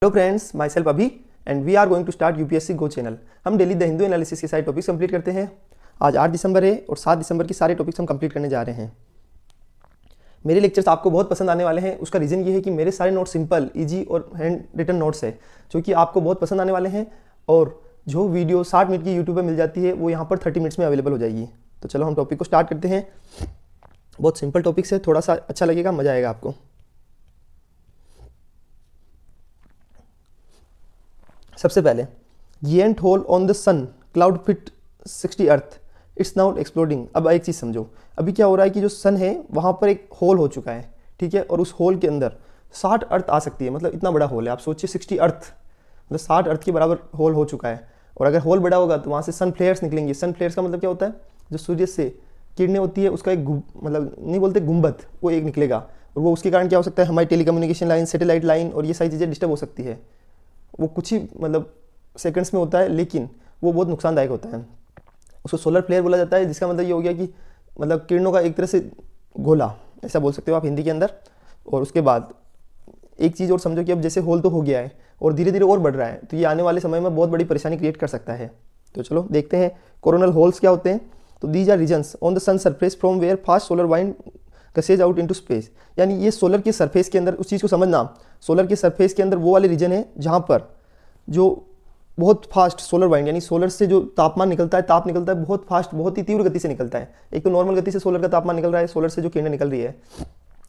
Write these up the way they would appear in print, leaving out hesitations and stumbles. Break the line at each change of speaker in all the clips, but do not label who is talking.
Hello friends, myself Abhi and we are going to start UPSC go channel. हम daily the Hindu analysis के सारे topics complete करते हैं। आज 8 दिसंबर है और 7 दिसंबर के सारे टॉपिक्स हम कंप्लीट करने जा रहे हैं। मेरे लेक्चर्स आपको बहुत पसंद आने वाले हैं। उसका रीज़न ये है कि मेरे सारे नोट्स सिंपल, इजी और हैंड रिटन नोट्स है जो कि आपको बहुत पसंद आने वाले हैं। और जो वीडियो 60 मिनट की यूट्यूब पर मिल जाती है वो यहाँ पर 30 मिनट्स में अवेलेबल हो जाएगी। तो चलो हम टॉपिक को स्टार्ट करते हैं। बहुत सिंपल टॉपिक्स है, थोड़ा सा अच्छा लगेगा, मज़ा आएगा आपको। सबसे पहले giant hole on the sun cloud fit 60 earth it's now exploding. अब एक चीज़ समझो, अभी क्या हो रहा है कि जो सन है वहाँ पर एक होल हो चुका है, ठीक है, और उस होल के अंदर 60 अर्थ आ सकती है। मतलब इतना बड़ा होल है, आप सोचिए 60 अर्थ मतलब 60 अर्थ के बराबर होल हो चुका है। और अगर होल बड़ा होगा तो वहाँ से सन फ्लेयर्स निकलेंगे। सन फ्लेयर्स का मतलब क्या होता है, जो सूर्य से किरणें होती है उसका एक मतलब नहीं बोलते गुंबद, वो एक निकलेगा। और वो उसके कारण क्या हो सकता है, हमारी टेलीकम्युनिकेशन लाइन, सैटेलाइट लाइन और ये सारी चीज़ें डिस्टर्ब हो सकती है। वो कुछ ही मतलब सेकंड्स में होता है, लेकिन वो बहुत नुकसानदायक होता है। उसको सोलर फ्लेयर बोला जाता है, जिसका मतलब ये हो गया कि मतलब किरणों का एक तरह से गोला, ऐसा बोल सकते हो आप हिंदी के अंदर। और उसके बाद एक चीज़ और समझो कि अब जैसे होल तो हो गया है और धीरे धीरे और बढ़ रहा है, तो ये आने वाले समय में बहुत बड़ी परेशानी क्रिएट कर सकता है। तो चलो देखते हैं कोरोनल होल्स क्या होते हैं। तो these are regions on the sun surface from where fast solar wind gushes out into space. यानी ये सोलर के सरफेस के अंदर, उस चीज़ को समझना, सोलर के सरफेस के अंदर वो वाले रीजन है जहाँ पर जो बहुत फास्ट सोलर वाइंड यानी सोलर से जो तापमान निकलता है, ताप निकलता है बहुत फास्ट, बहुत ही तीव्र गति से निकलता है। एक तो नॉर्मल गति से सोलर का तापमान निकल रहा है, सोलर से जो किरणें निकल रही है,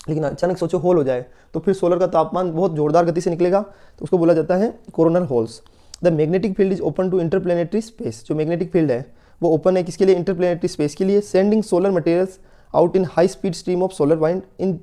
लेकिन अचानक सोचो होल हो जाए तो फिर सोलर का तापमान बहुत जोरदार गति से निकलेगा, तो उसको बोला जाता है coronal holes. The magnetic field is open to interplanetary space. जो मैग्नेटिक फील्ड है वो ओपन है किसके लिए, इंटरप्लेनेटरी स्पेस के लिए। Sending solar materials out in high speed stream of solar wind in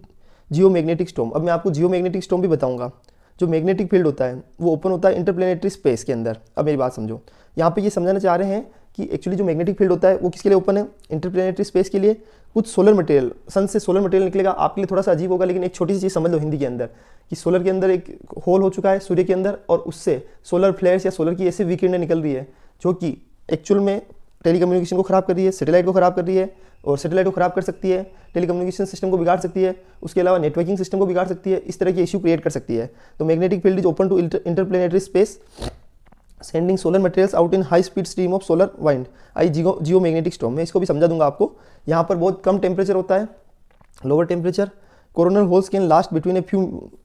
geomagnetic storm. अब मैं आपको जियोमैग्नेटिक स्टॉर्म भी बताऊंगा। जो मैग्नेटिक फील्ड होता है वो ओपन होता है इंटरप्लेनेटरी स्पेस के अंदर। अब मेरी बात समझो, यहाँ पे ये समझाना चाह रहे हैं कि एक्चुअली जो मैग्नेटिक फील्ड होता है वो किसके लिए ओपन है, इंटरप्लेनेटरी स्पेस के लिए। कुछ सोलर मटेरियल, सन से सोलर मटेरियल निकलेगा। आपके लिए थोड़ा सा अजीब होगा, लेकिन एक छोटी सी चीज़ समझ लो हिंदी के अंदर कि सोलर के अंदर एक होल हो चुका है सूर्य के अंदर, और उससे सोलर फ्लेयर्स या सोलर की ऐसी विकिरणें निकल रही है जो कि एक्चुअल में टेलीकम्युनिकेशन को ख़राब कर रही है, सैटेलाइट को ख़राब कर रही है, और सैटेलाइट को ख़राब कर सकती है, टेलीकम्युनिकेशन सिस्टम को बिगाड़ सकती है, उसके अलावा नेटवर्किंग सिस्टम को बिगाड़ सकती है, इस तरह के इशू क्रिएट कर सकती है। तो magnetic field is open to interplanetary space sending solar materials out in high speed stream of solar wind आई जियो मैग्नेटिक स्टॉर्म। मैं इसको भी समझा दूंगा आपको। यहाँ पर बहुत कम टेम्परेचर होता है, lower temperature. Coronal holes can last between a few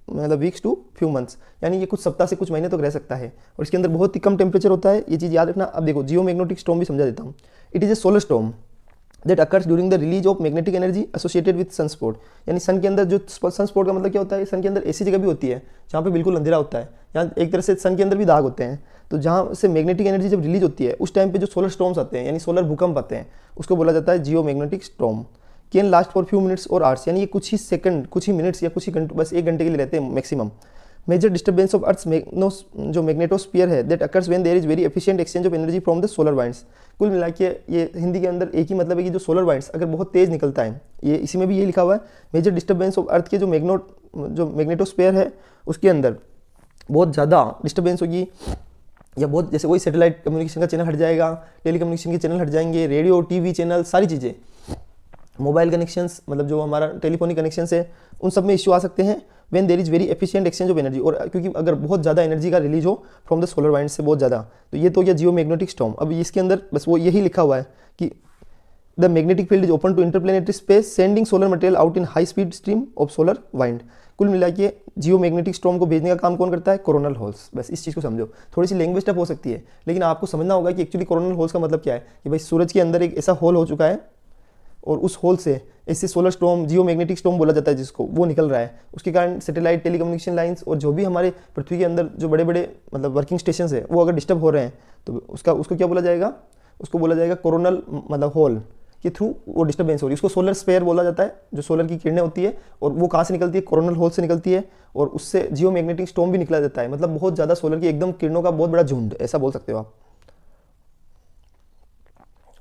मतलब वीक्स टू फ्यू मंथ्स, यानी ये कुछ सप्ताह से कुछ महीने तक रह सकता है, और इसके अंदर बहुत ही कम टेम्परेचर होता है, ये चीज़ याद रखना। अब देखो जियो मैग्नेटिक स्टॉर्म भी समझा देता हूँ। It is a solar storm that occurs during the release of magnetic energy associated with sunspot. यानी सन के अंदर जो सनस्पॉट का मतलब क्या होता है, सन के अंदर ऐसी जगह भी होती है जहाँ पे बिल्कुल अंधेरा होता है, यहाँ एक तरह से सन के अंदर भी दाग होते हैं। तो जहाँ से मैग्नेटिक एनर्जी जब रिलीज होती है उस टाइम पे जो सोलर स्टॉर्म्स आते हैं यानी सोलर भूकंप आते हैं, उसको बोला जाता है geomagnetic storm. Can last for few minutes और आवर्स, यानी ये कुछ ही सेकंड, कुछ ही मिनट्स या कुछ ही घंटे, बस 1 घंटे के लिए रहते हैं maximum. Major disturbance of earth जो मैग्नेटोस्फीयर है that occurs when there is very efficient exchange of energy from the solar winds. कुल मिला के ये हिंदी के अंदर एक ही मतलब है कि जो सोलर वाइंड्स अगर बहुत तेज़ निकलता है, ये इसी में भी ये लिखा हुआ है, मेजर डिस्टर्बेंस ऑफ अर्थ के जो मैग्नेटोस्फीयर है उसके अंदर बहुत ज़्यादा डिस्टर्बेंस होगी, या बहुत जैसे कोई सैटेलाइट कम्युनिकेशन का चैनल हट जाएगा, टेलीकम्युनिकेशन के चैनल हट जाएंगे, रेडियो टीवी चैनल, सारी चीज़ें, मोबाइल कनेक्शंस मतलब जो हमारा टेलीफोनिक कनेक्शंस है उन सब में इश्यू आ सकते हैं when there is very efficient exchange of energy. और क्योंकि अगर बहुत ज़्यादा एनर्जी का रिलीज हो फ्रॉम द सोलर वाइंड से बहुत ज़्यादा, तो ये तो क्या जियो मैग्नेटिक स्टॉर्म। अब इसके अंदर बस वो यही लिखा हुआ है कि the magnetic field is open to interplanetary space sending solar material out in high speed stream of solar wind. कुल मिला के जियो मैग्नेटिक स्टॉर्म को भेजने का काम कौन करता है, कोरोनल होल्स। बस इस चीज़ को समझो। थोड़ी सी लैंग्वेज टफ हो सकती है, लेकिन आपको समझना होगा कि एक्चुअली कोरोनल होल्स का मतलब क्या है, कि भाई सूरज के अंदर एक ऐसा होल हो चुका है और उस होल से ऐसे सोलर स्टॉर्म, जियो मैग्नेटिक स्टॉर्म बोला जाता है जिसको, वो निकल रहा है। उसके कारण सैटेलाइट, टेलीकम्युनिकेशन लाइंस और जो भी हमारे पृथ्वी के अंदर जो बड़े बड़े मतलब वर्किंग स्टेशन है वो अगर डिस्टर्ब हो रहे हैं तो उसको क्या बोला जाएगा, उसको बोला जाएगा कोरोनल मतलब होल के थ्रू वो डिस्टर्बेंस हो रही है। उसको सोलर स्पेयर बोला जाता है, जो सोलर की किरणें होती है, और वो कहाँ से निकलती है, कोरोनल होल से निकलती है, और उससे जियो मैग्नेटिक स्टॉर्म भी निकला जाता है। मतलब बहुत ज़्यादा सोलर की एकदम किरणों का बहुत बड़ा झुंड, ऐसा बोल सकते हो आप।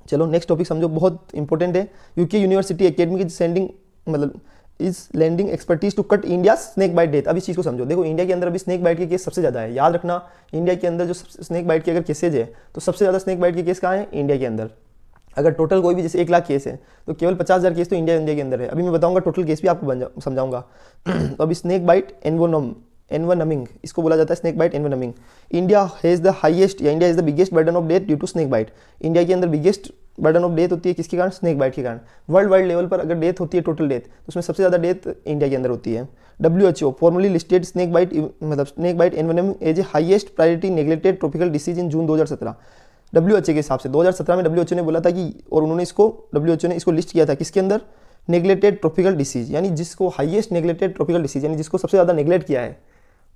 चलो नेक्स्ट टॉपिक समझो, बहुत इंपॉर्टेंट है। यूके यूनिवर्सिटी एकेडमी की सेंडिंग मतलब is landing expertise to cut India snake bite death. अभी इस चीज़ को समझो। देखो इंडिया के अंदर अभी स्नेक बाइट के केस सबसे ज़्यादा है, याद रखना। इंडिया के अंदर जो स्नेक बाइट के अगर केसेज है तो सबसे ज़्यादा स्नेक बाइट के केस कहाँ है, इंडिया के अंदर। अगर टोटल कोई भी जैसे 1 लाख केस है तो केवल 50,000 केस तो इंडिया के अंदर है। अभी मैं बताऊंगा टोटल केस भी आपको समझाऊंगा। तो अभी स्नेक बाइट एनवोनम एनवेनमिंग, इसको बोला जाता है snake bite envenoming. India has the highest या India is the biggest burden of death due to snake bite. India के अंदर बिगेस्ट बर्डन ऑफ डेथ होती है किसके कारण? स्नेक बाइट के कारण। वर्ल्ड वाइड लेवल पर अगर डेथ होती है टोटल डेथ, तो उसमें सबसे ज़्यादा डेथ इंडिया के अंदर होती है। WHO formally listed snake bite मतलब snake bite envenom as a highest priority neglected tropical disease in June 2017। WHO के हिसाब से 2017 में WHO ने बोला था कि, और उन्होंने इसको WHO ने इसको लिस्ट किया था किसके अंदर? नेग्लेक्टेड ट्रॉपिकल डिसीज, यानी जिसको हाईएस्ट नेग्लेक्टेड ट्रॉपिकल डिसीज, यानी जिसको सबसे ज़्यादा नेग्लेक्ट किया है,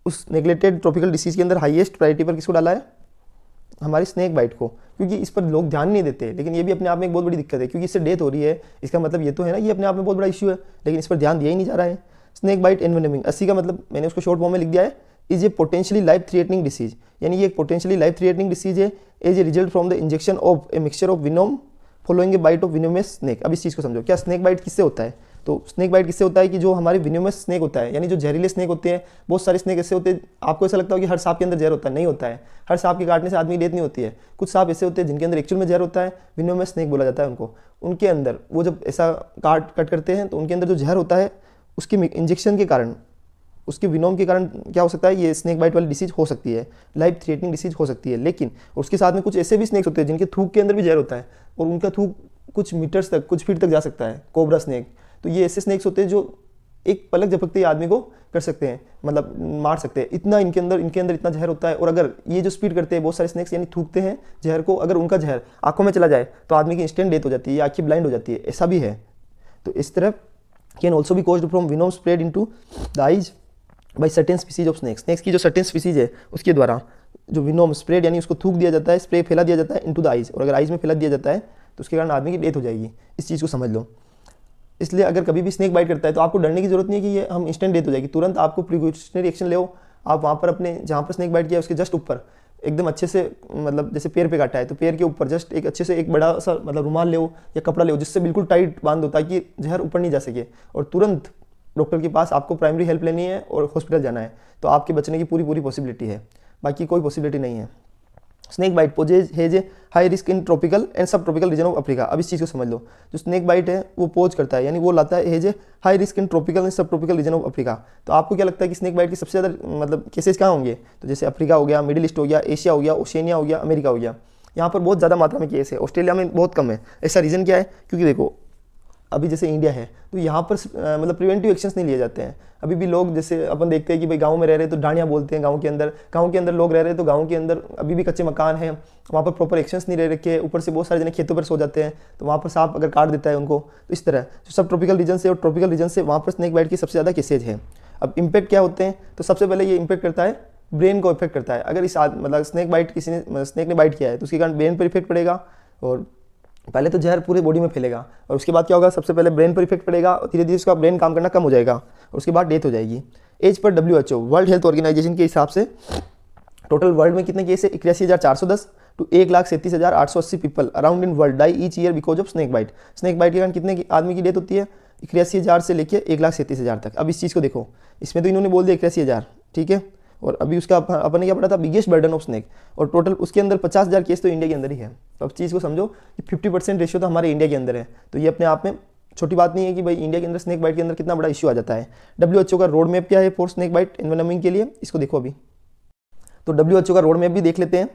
उस नेग्लेक्टेड ट्रॉपिकल डिसीज के अंदर हाईएस्ट प्रायोरिटी पर किसको डाला है? हमारी स्नेक बाइट को, क्योंकि इस पर लोग ध्यान नहीं देते। लेकिन ये भी अपने आप में एक बहुत बड़ी दिक्कत है, क्योंकि इससे डेथ हो रही है, इसका मतलब ये तो है ना, ये अपने आप में बहुत बड़ा इशू है, लेकिन इस पर ध्यान दिया ही नहीं जा रहा है। स्नेक बाइट एनवेनमिंग 80 का मतलब मैंने उसको शॉर्ट फॉर्म में लिख दिया है, is a potentially life threatening disease, यानी ये एक पोटेंशियली लाइफ थ्रेटनिंग डिसीज है as a result from the injection of a mixture of venom following a bite of venomous snake. अब इस चीज़ को समझो, क्या स्नेक बाइट किससे होता है? तो स्नेक बाइट किससे होता है कि जो हमारे विनोमस स्नेक होता है, यानी जो जहरीले स्नेक होते हैं, बहुत सारे स्नेक ऐसे होते हैं, आपको ऐसा लगता है कि हर सांप के अंदर जहर होता है, नहीं होता है। हर सांप के काटने से आदमी की डेथ नहीं होती है। कुछ सांप ऐसे होते हैं जिनके अंदर एक्चुअल में जहर होता है, विनोमस स्नेक बोला जाता है उनको। उनके अंदर वो जब ऐसा कट करते हैं तो उनके अंदर जो जहर होता है उसके इंजेक्शन के कारण, उसके विनोम के कारण क्या हो सकता है? ये स्नेक बाइट वाली डिसीज हो सकती है, लाइफ थ्रेटनिंग डिसीज हो सकती है। लेकिन उसके साथ में कुछ ऐसे भी स्नेक्स होते हैं जिनके थूक के अंदर भी जहर होता है, और उनका थूक कुछ मीटर्स तक, कुछ फीट तक जा सकता है, कोबरा स्नेक। तो ये ऐसे स्नेक्स होते हैं जो एक पलक झपकते ही आदमी को कर सकते हैं, मतलब मार सकते हैं, इतना इनके अंदर इतना जहर होता है। और अगर ये जो स्पीड करते हैं बहुत सारे स्नेक्स, यानी थूकते हैं जहर को, अगर उनका जहर आंखों में चला जाए तो आदमी की इंस्टेंट डेथ हो जाती है, या आंखें ब्लाइंड हो जाती है, ऐसा भी है। तो इस तरह can also be caused from venom spread into the eyes by certain species of snakes. Snakes की जो सर्टेन स्पीसीज है उसके द्वारा जो विनोम स्प्रेड, यानी उसको थूक दिया जाता है, स्प्रे फैला दिया जाता है इनटू द आइज, और अगर आइज में फैला दिया जाता है तो उसके कारण आदमी की डेथ हो जाएगी। इस चीज़ को समझ लो। इसलिए अगर कभी भी स्नेक बाइट करता है तो आपको डरने की जरूरत नहीं है कि ये हम इंस्टेंट डेथ हो जाएगी, तुरंत आपको प्रिकॉशनरी एक्शन ले। आप वहाँ पर अपने जहाँ पर स्नेक बाइट किया उसके जस्ट ऊपर एकदम अच्छे से, मतलब जैसे पैर पे काटा है तो पैर के ऊपर जस्ट एक अच्छे से एक बड़ा सा मतलब रुमाल ले या कपड़ा ले, जिससे बिल्कुल टाइट बांध दो ताकि जहर ऊपर नहीं जा सके, और तुरंत डॉक्टर के पास आपको प्राइमरी हेल्प लेनी है और हॉस्पिटल जाना है, तो आपके बचने की पूरी पॉसिबिलिटी है, बाकी कोई पॉसिबिलिटी नहीं है। Snake bite poses has a high risk in tropical and subtropical region of Africa. अब इस चीज़ को समझ लो, जो स्नेक बाइट है वो पोज करता है, यानी वो लाता है has a high risk in tropical and subtropical region of Africa. तो आपको क्या लगता है कि स्नेक बाइट के सबसे ज़्यादा मतलब केसेस कहाँ होंगे? तो जैसे अफ्रीका हो गया, मिडिल ईस्ट हो गया, एशिया हो गया, ओशिनिया हो गया, अमेरिका हो गया, यहाँ पर बहुत ज़्यादा मात्रा में केस है। ऑस्ट्रेलिया में बहुत कम है। ऐसा रीज़न क्या है? क्योंकि देखो अभी जैसे इंडिया है तो यहाँ पर मतलब प्रिवेंटिव एक्शंस नहीं लिए जाते हैं। अभी भी लोग, जैसे अपन देखते हैं कि भाई गांव में रह रहे तो डांडिया बोलते हैं, गांव के अंदर लोग रह रहे तो गांव के अंदर अभी भी कच्चे मकान हैं, वहाँ पर प्रॉपर एक्शंस नहीं रह रखे, ऊपर से बहुत सारे जने खेतों पर सो जाते हैं, तो वहाँ पर सांप अगर काट देता है उनको, तो इस तरह जो सब ट्रॉपिकल रीजन से और ट्रॉपिकल रीजन से वहाँ पर स्नेक बाइट की सबसे ज़्यादा केसेज है। अब इम्पैक्ट क्या होते हैं? तो सबसे पहले ये इम्पैक्ट करता है ब्रेन को इफेक्ट करता है। अगर इस मतलब स्नेक ने बाइट किया है तो उसके कारण ब्रेन पर इफेक्ट पड़ेगा, और पहले तो जहर पूरे बॉडी में फैलेगा, और उसके बाद क्या होगा? सबसे पहले ब्रेन पर इफेक्ट पड़ेगा, और धीरे धीरे उसका ब्रेन काम करना कम हो जाएगा, और उसके बाद डेथ हो जाएगी। As per WHO world health organisation के हिसाब से टोटल वर्ल्ड में कितने केस है? 81,410 to 1,37,880 people around in world die each year because of snake bite. Snake bite के कारण कितने आदमी की डेथ होती है? 81,000 से लेकर 1,37,000 तक। अब इस चीज़ को देखो, इसमें तो इन्होंने बोल दिया 81,000, ठीक है, और अभी उसका अपन ने क्या पढ़ा था? बिगेस्ट बर्डन ऑफ स्नेक, और टोटल उसके अंदर 50,000 केस तो इंडिया के अंदर ही है। तो अब चीज़ को समझो कि 50% रेशियो तो हमारे इंडिया के अंदर है, तो ये अपने आप में छोटी बात नहीं है कि भाई इंडिया के अंदर स्नेक बाइट के अंदर कितना बड़ा इशू आ जाता है। WHO का रोड मैप क्या है फॉर स्नेक बाइट एनवेनमिंग के लिए? इसको देखो अभी, तो WHO का रोड मैप भी देख लेते हैं।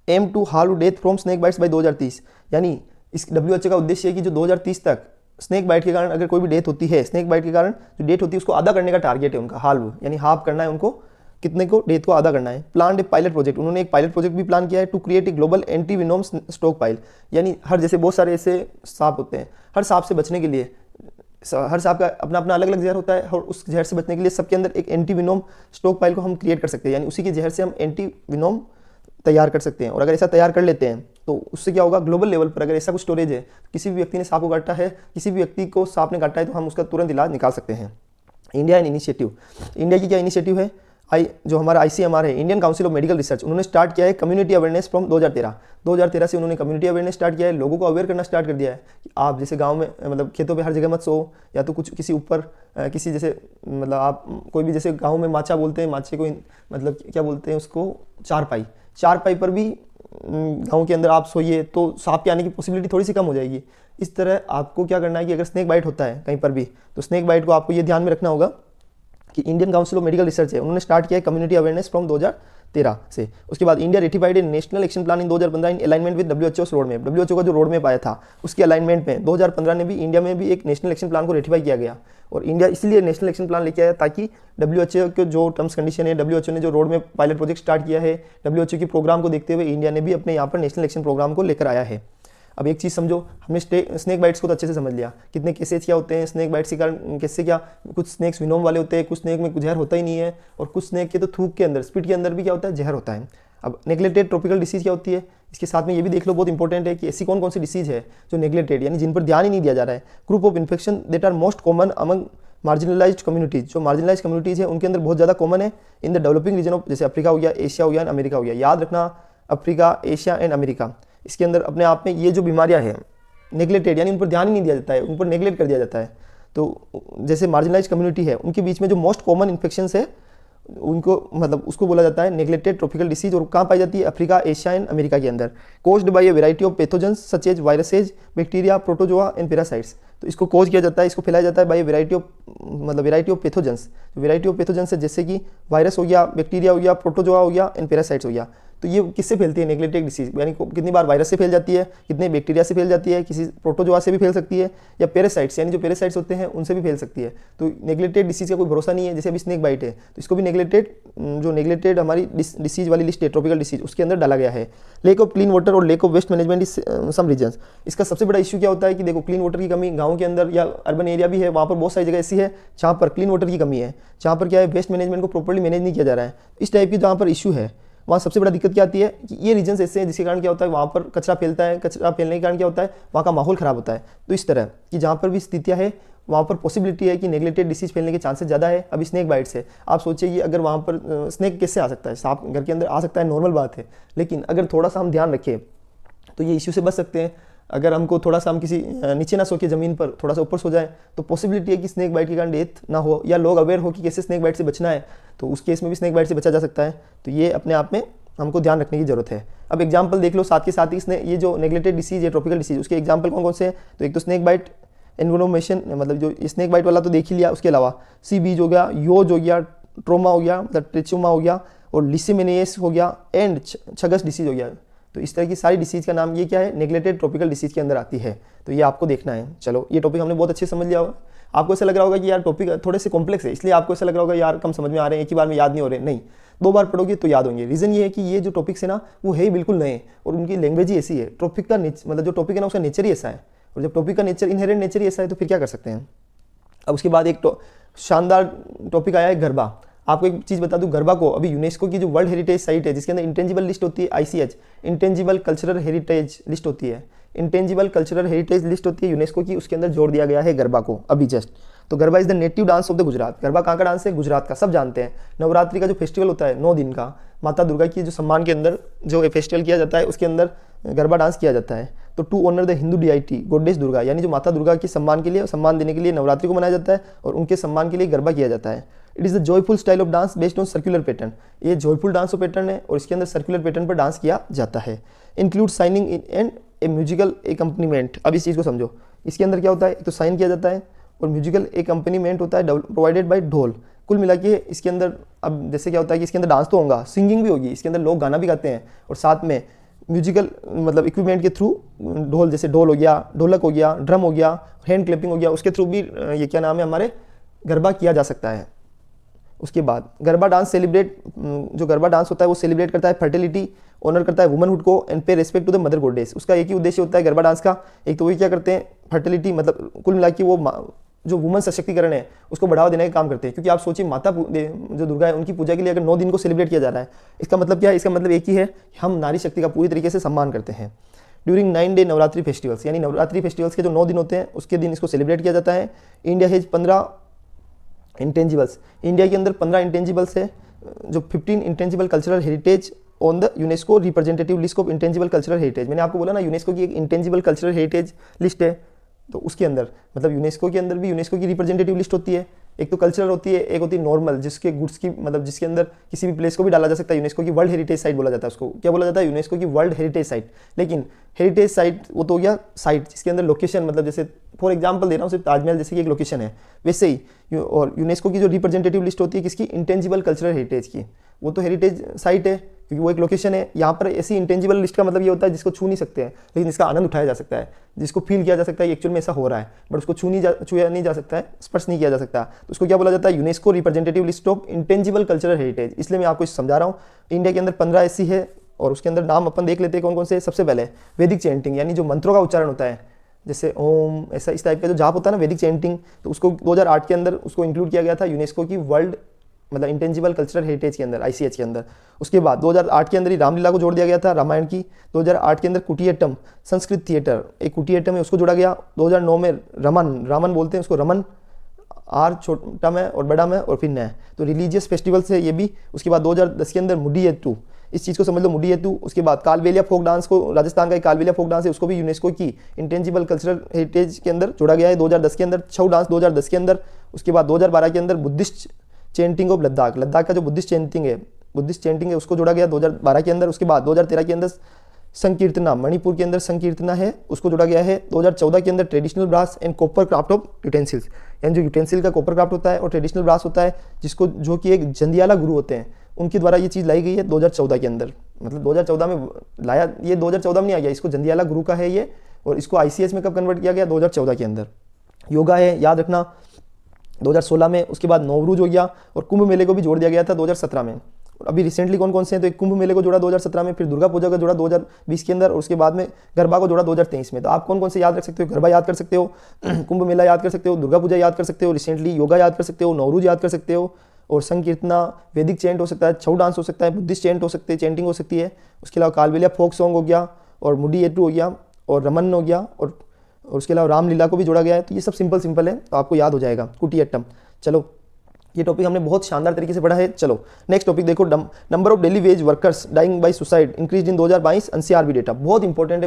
Aim to halve death from snake bites by 2030, यानी इस WHO का उद्देश्य है कि जो 2030 तक स्नेक बाइट के कारण अगर कोई भी डेथ होती है, स्नेक बाइट के कारण जो डेथ होती है उसको आधा करने का टारगेट है उनका, हाल्व यानी हाफ करना है उनको, कितने को? डेथ को आधा करना है। प्लान ए पायलट प्रोजेक्ट, उन्होंने एक पायलट प्रोजेक्ट भी प्लान किया है to create a global anti venom stockpile, यानी हर जैसे बहुत सारे ऐसे सांप होते हैं, हर सांप से बचने के लिए हर सांप का अपना अपना अलग अलग जहर होता है, और उस जहर से बचने के लिए सबके अंदर एक एंटी विनोम स्टॉक पाइल को हम क्रिएट कर सकते हैं, यानी उसी के जहर से हम एंटी विनोम तैयार कर सकते हैं। और अगर ऐसा तैयार कर लेते हैं तो उससे क्या होगा? ग्लोबल लेवल पर अगर ऐसा कुछ स्टोरेज है, किसी भी व्यक्ति ने सांप को काटा है, किसी भी व्यक्ति को सांप ने काटा है, तो हम उसका तुरंत इलाज निकाल सकते हैं। इंडिया एंड इनिशिएटिव, इंडिया की क्या इनिशिएटिव है? जो हमारा ICMR है, Indian council of medical research, उन्होंने स्टार्ट किया है कम्युनिटी अवेयरनेस फ्रॉम 2013 से उन्होंने कम्युनिटी अवेयरनेस स्टार्ट किया है, लोगों को अवेयर करना स्टार्ट कर दिया है कि आप जैसे गांव में मतलब खेतों पे हर जगह मत सो, या तो कुछ किसी ऊपर किसी जैसे मतलब आप कोई भी जैसे गांव में माचा बोलते हैं, माचे को मतलब क्या बोलते हैं उसको? चारपाई पर भी गाँव के अंदर आप सोइए तो सांप के आने की पॉसिबिलिटी थोड़ी सी कम हो जाएगी। इस तरह आपको क्या करना है कि अगर स्नेक बाइट होता है कहीं पर भी, तो स्नेक बाइट को आपको ये ध्यान में रखना होगा कि Indian council of medical research है, उन्होंने स्टार्ट किया है कम्युनिटी अवेयरनेस फ्रॉम 2013 से। उसके बाद India ratified A national action plan in 2015 in alignment with WHO road map. WHO का जो रोड मैप आया था उसके अलाइनमेंट में 2015 में भी इंडिया में भी एक नेशनल एक्शन प्लान को रेटिफाई किया गया। और इंडिया इसलिए नेशनल एक्शन प्लान लेके आया ताकि डब्ल्यूएचओ के जो टर्म्स कंडीशन है, डब्ल्यूएचओ ने जो road map pilot project start किया है, डब्ल्यूएचओ के प्रोग्राम को देखते हुए इंडिया ने भी अपने यहाँ पर नेशनल एक्शन प्रोग्राम को लेकर आया है। अब एक चीज़ समझो, हमने स्नेक बाइट्स को तो अच्छे से समझ लिया, कितने केसेज क्या होते हैं स्नेक बाइट्स के कारण, कैसे क्या, कुछ स्नेक्स विनोम वाले होते हैं, कुछ स्नेक में जहर होता ही नहीं है, और कुछ स्नेक के तो थूक के अंदर, स्पिट के अंदर भी क्या होता है, जहर होता है। अब नेग्लेक्टेड ट्रॉपिकल डिसीज क्या होती है, इसके साथ में ये भी देख लो, बहुत इंपॉर्टेंट है कि ऐसी कौन कौन सी डिसीज है जो नेग्लेक्टेड यानी जिन पर ध्यान ही नहीं दिया जा रहा है। Group of infection that are most common among marginalised communities, जो मार्जिनलाइज्ड कम्युनिटीज है उनके अंदर बहुत ज़्यादा कॉमन है in the developing region of, जैसे अफ्रीका हो गया, एशिया हो गया, अमेरिका हो गया। याद रखना, अफ्रीका, एशिया एंड अमेरिका, इसके अंदर अपने आप में ये जो बीमारियां हैं नेग्लेक्टेड यानी उन पर ध्यान ही नहीं दिया जाता है, उन पर नेग्लेक्ट कर दिया जाता है। तो जैसे मार्जिनलाइज कम्युनिटी है उनके बीच में जो मोस्ट कॉमन इन्फेक्शंस है उनको मतलब उसको बोला जाता है नेग्लेक्टेड ट्रॉपिकल डिसीज। और कहाँ पाई जाती है, अफ्रीका, एशिया एंड अमेरिका के अंदर। Caused by a variety of pathogens such as viruses, bacteria, protozoa and parasites. तो इसको कोज किया जाता है, इसको फैलाया जाता है by variety of variety of pathogens. Variety of pathogens है जैसे कि वायरस हो गया, बैक्टीरिया हो गया, प्रोटोजोआ हो गया एंड पैरासाइट्स हो गया। तो ये किससे फैलती है, नेग्लेक्टेड डिसीज, यानी कितनी बार वायरस से फैल जाती है, कितने बैक्टीरिया से फैल जाती है, किसी प्रोटोजोआ से भी फैल सकती है, या पैरासाइट्स यानी जो पैरासाइट्स होते हैं उनसे भी फैल सकती है। तो नेग्लेक्टेड डिसीज का कोई भरोसा नहीं है। जैसे अभी स्नेक बाइट है तो इसको भी नेग्लेक्टेड हमारी डिसीज वाली लिस्ट है, ट्रॉपिकल डिसीज, उसके अंदर डाला गया है। लेक ऑफ क्लीन वाटर और lack of waste management is some reasons. इसका सबसे बड़ा इशू क्या होता है कि देखो, क्लीन वाटर की कमी गाँव के अंदर या अर्बन एरिया भी है, वहाँ पर बहुत सारी जगह ऐसी है जहाँ पर क्लीन वाटर की कमी है, जहाँ पर क्या है, वेस्ट मैनेजमेंट को प्रॉपर्ली मैनेज नहीं किया जा रहा है। इस टाइप की जहाँ पर इशू है वहाँ सबसे बड़ा दिक्कत क्या आती है कि ये रीजन्स ऐसे हैं जिसके कारण क्या होता है, वहाँ पर कचरा फैलता है, कचरा फैलने के कारण क्या होता है, वहाँ का माहौल खराब होता है। तो इस तरह कि जहाँ पर भी स्थितियाँ है वहाँ पर पॉसिबिलिटी है कि नेग्लेक्टेड डिसीज फैलने के चांसेस ज़्यादा है। अभी स्नेक बाइट्स है, आप सोचिए कि अगर वहाँ पर स्नेक कैसे आ सकता है, सांप घर के अंदर आ सकता है, नॉर्मल बात है, लेकिन अगर थोड़ा सा हम ध्यान रखें तो ये इश्यू से बच सकते हैं। अगर हमको थोड़ा सा हम किसी नीचे ना सो के ज़मीन पर थोड़ा सा ऊपर सो जाए तो पॉसिबिलिटी है कि स्नेक बाइट के कारण डेथ ना हो, या लोग अवेयर हो कि कैसे स्नेक बाइट से बचना है, तो उस केस में भी स्नेक बाइट से बचा जा सकता है। तो ये अपने आप में हमको ध्यान रखने की जरूरत है। अब एग्जाम्पल देख लो साथ के साथ ही, इसने ये जो नेग्लेक्टेड डिसीज है ट्रॉपिकल डिसीज, उसके एग्जाम्पल कौन कौन से हैं, तो एक तो स्नेक बाइट एनवोनोमेशन, मतलब जो स्नेक बाइट वाला तो देख ही लिया, उसके अलावा सी बीज हो गया, योज हो गया, ट्रोमा हो गया, मतलब ट्रिचोमा हो गया, और लिसिमेनियस हो गया, एंड छगस डिसीज हो गया। तो इस तरह की सारी डिसीज का नाम ये क्या है, नेग्लेक्टेड ट्रॉपिकल डिसीज के अंदर आती है। तो ये आपको देखना है। चलो, ये टॉपिक हमने बहुत अच्छे समझ लिया होगा। आपको ऐसा लग रहा होगा कि यार टॉपिक थोड़े से कॉम्प्लेक्स है, इसलिए आपको ऐसा लग रहा होगा यार कम समझ में आ रहे हैं, एक ही बार में याद नहीं हो रहे। नहीं, 2 बार पढ़ोगे तो याद होंगे। रीज़न ये है कि ये जो टॉपिक्स है ना वो है ही बिल्कुल नए, और उनकी लैंग्वेज ही ऐसी है। टॉपिक का मतलब जो टॉपिक है ना उसका नेचर ही ऐसा है, और जब टॉपिक का नेचर, इनहेरेंट नेचर ही ऐसा है, तो फिर क्या कर सकते हैं। अब उसके बाद एक शानदार टॉपिक आया है गरबा। आपको एक चीज़ बता दूं, गरबा को अभी यूनेस्को की जो वर्ल्ड हेरिटेज साइट है जिसके अंदर इंटेंजिबल लिस्ट होती है, ICH intangible cultural heritage list होती है, इंटेंजिबल कल्चरल हेरिटेज लिस्ट होती है यूनेस्को की, उसके अंदर जोड़ दिया गया है गरबा को अभी जस्ट। तो garba is the native dance of the Gujarat. Garba कहाँ का डांस है, गुजरात का, सब जानते हैं। नवरात्रि का जो फेस्टिवल होता है 9 दिन का, माता दुर्गा की जो सम्मान के अंदर जो फेस्टिवल किया जाता है उसके अंदर गरबा डांस किया जाता है। तो to honour the Hindu deity goddess Durga, यानी जो माता दुर्गा के सम्मान के लिए, सम्मान देने के लिए नवरात्रि को मनाया जाता है और उनके सम्मान के लिए गरबा किया जाता है। It is the joyful style of dance based on circular pattern. ये जॉयफुल डांस ऑफ पैटर्न है और इसके अंदर सर्कुलर पैटर्न पर डांस किया जाता है। Include singing in and a musical accompaniment. अब इस चीज़ को समझो, इसके अंदर क्या होता है, तो साइन किया जाता है और म्यूजिकल एकम्पनीमेंट होता है प्रोवाइडेड बाय ढोल। कुल मिला के इसके अंदर, अब जैसे क्या होता है कि इसके अंदर डांस तो होगा, सिंगिंग भी होगी, इसके अंदर लोग गाना भी गाते हैं, और साथ में म्यूजिकल मतलब इक्विपमेंट के थ्रू ढोल, जैसे ढोल हो गया, ढोलक हो गया, ड्रम हो गया, हैंड क्लैपिंग हो गया, उसके थ्रू भी ये क्या नाम है हमारे गरबा किया जा सकता है। उसके बाद गरबा डांस सेलिब्रेट, जो गरबा डांस होता है वो सेलिब्रेट करता है फर्टिलिटी, ऑनर करता है वुमनहुड को, and pay respect to the mother goddess. उसका एक ही उद्देश्य होता है गरबा डांस का, एक तो वही क्या करते हैं, फर्टिलिटी, मतलब कुल मिला के वो जो वुमन सशक्तिकरण है उसको बढ़ावा देने का काम करते हैं। क्योंकि आप सोचिए, माता जो दुर्गा है उनकी पूजा के लिए अगर 9 दिन को सेलिब्रेट किया जा रहा है, इसका मतलब क्या है, इसका मतलब एक ही है, हम नारी शक्ति का पूरी तरीके से सम्मान करते हैं। ड्यूरिंग 9 डे नवरात्रि फेस्टिवल्स, यानी नवरात्रि फेस्टिवल्स के जो 9 दिन होते हैं उसके दिन इसको सेलिब्रेट किया जाता है। इंडिया हैज 15 इंटेंजिबल्स, इंडिया के अंदर 15 इंटेंजिबल्स है, जो 15 intangible cultural heritage on the UNESCO representative list of intangible cultural heritage. मैंने आपको बोला ना यूनेस्को की एक इंटेंजिबल कल्चरल हेरिटेज लिस्ट है, तो उसके अंदर मतलब यूनेस्को के अंदर भी यूनेस्को की रिप्रेजेंटेटिव लिस्ट होती है। एक तो कल्चरल होती है, एक होती है नॉर्मल, जिसके गुड्स की मतलब जिसके अंदर किसी भी प्लेस को भी डाला जा सकता है। यूनेस्को की वर्ल्ड हेरिटेज साइट बोला जाता है, उसको क्या बोला जाता है, यूनेस्को की वर्ल्ड हेरिटेज साइट। लेकिन हेरिटेज साइट वो तो हो गया साइट जिसके अंदर लोकेशन, मतलब जैसे फॉर एग्जांपल दे रहा हूँ, सिर्फ ताजमहल जैसे कि एक लोकेशन है, वैसे ही और यूनेस्को की जो रिप्रेजेंटेटिव लिस्ट होती है किसकी, इंटेंजिबल कल्चरल हेरिटेज की, वो तो हेरिटेज साइट है क्योंकि वो एक लोकेशन है। यहाँ पर ऐसी इंटेंजिबल लिस्ट का मतलब ये होता है जिसको छू नहीं सकते हैं लेकिन इसका आनंद उठाया जा सकता है, जिसको फील किया जा सकता है एक्चुअल में ऐसा हो रहा है, बट उसको छुआ नहीं जा सकता है, स्पर्श नहीं किया जा सकता। तो उसको क्या बोला जाता है, UNESCO representative list of intangible cultural heritage. इसलिए मैं आपको समझा रहा हूँ। इंडिया के अंदर 15 ऐसी है और उसके अंदर नाम अपन देख लेते हैं कौन कौन से। सबसे पहले वैदिक चैंटिंग, यानी जो मंत्रों का उच्चारण होता है, जैसे ओम, ऐसा इस टाइप का जो जाप होता है ना, वैदिक चैंटिंग, तो उसको 2008 के अंदर उसको इंक्लूड किया गया था यूनेस्को की वर्ल्ड मतलब इंटेंजिबल कल्चरल हेरिटेज के अंदर, ICH के अंदर। उसके बाद 2008 के अंदर ही रामलीला को जोड़ दिया गया था, रामायण की। 2008 के अंदर कुटियट्टम संस्कृत थिएटर, एक कुटियट्टम है, उसको जोड़ा गया। 2009 में रामन बोलते हैं उसको, रमन, आर छोटा में और बड़ा में और फिर न, तो रिलीजियस फेस्टिवल्स है ये भी। उसके बाद 2010 के अंदर मुडीयेट्टू, इस चीज़ को समझ लो, मुडीयेट्टू। उसके बाद कालबेलिया फोक डांस को, राजस्थान का एक कालबेलिया फोक डांस है, उसको भी यूनेस्को की इंटेंजिबल कल्चरल हेरिटेज के अंदर जोड़ा गया है 2010 के अंदर। छऊ डांस 2010 के अंदर। उसके बाद 2012 के अंदर Buddhist chanting of Ladakh, Ladakh का जो बुद्धिस्ट चेंटिंग है उसको जोड़ा गया 2012 के अंदर। उसके बाद 2013 के अंदर संकीर्तना, मणिपुर के अंदर संकीर्तना है, उसको जोड़ा गया है। 2014 के अंदर traditional brass and copper craft of utensils, यानी जो यूटेंसिल का कॉपर क्राफ्ट होता है और ट्रेडिशनल ब्रास होता है, जिसको जो कि एक जंदियाला गुरु होते हैं उनके द्वारा ये चीज़ लाई गई है 2014 के अंदर। मतलब 2014 में लाया, ये 2014 में नहीं आ गया, इसको जंदियाला गुरु का है ये, और इसको ICH में कब कन्वर्ट किया गया, 2014 के अंदर। योगा है, याद रखना, 2016 में। उसके बाद नवरूज हो गया, और कुंभ मेले को भी जोड़ दिया गया था 2017 में। और अभी रिसेंटली कौन कौन से हैं, तो एक कुंभ मेले को जोड़ा 2017 में, फिर दुर्गा पूजा को जोड़ा 2020 के अंदर, और उसके बाद में गरबा को जोड़ा 2023 में। तो आप कौन कौन से याद रख सकते हो, गरबा याद कर सकते हो, कुंभ मेला याद कर सकते हो, दुर्गा पूजा याद कर सकते हो, रिसेंटली योगा याद कर सकते हो, नवरूज याद कर सकते हो, और संकीर्तना, वैदिक चैंट हो सकता है, छऊ डांस हो सकता है, बुद्धिस्ट चैंट हो सकते हैं, चैंटिंग हो सकती है। उसके अलावा कालबेलिया फोक सॉन्ग हो गया, और मुडीयेट्टू हो गया, और रमन हो गया, और उसके अलावा रामलीला को भी जोड़ा गया है। तो ये सब सिंपल है, तो आपको याद हो जाएगा, कुटियट्टम। चलो, ये टॉपिक हमने बहुत शानदार तरीके से पढ़ा है। चलो नेक्स्ट टॉपिक देखो, number of daily wage workers dying by suicide increase in 2022 NCRB data. बहुत इंपॉर्टेंट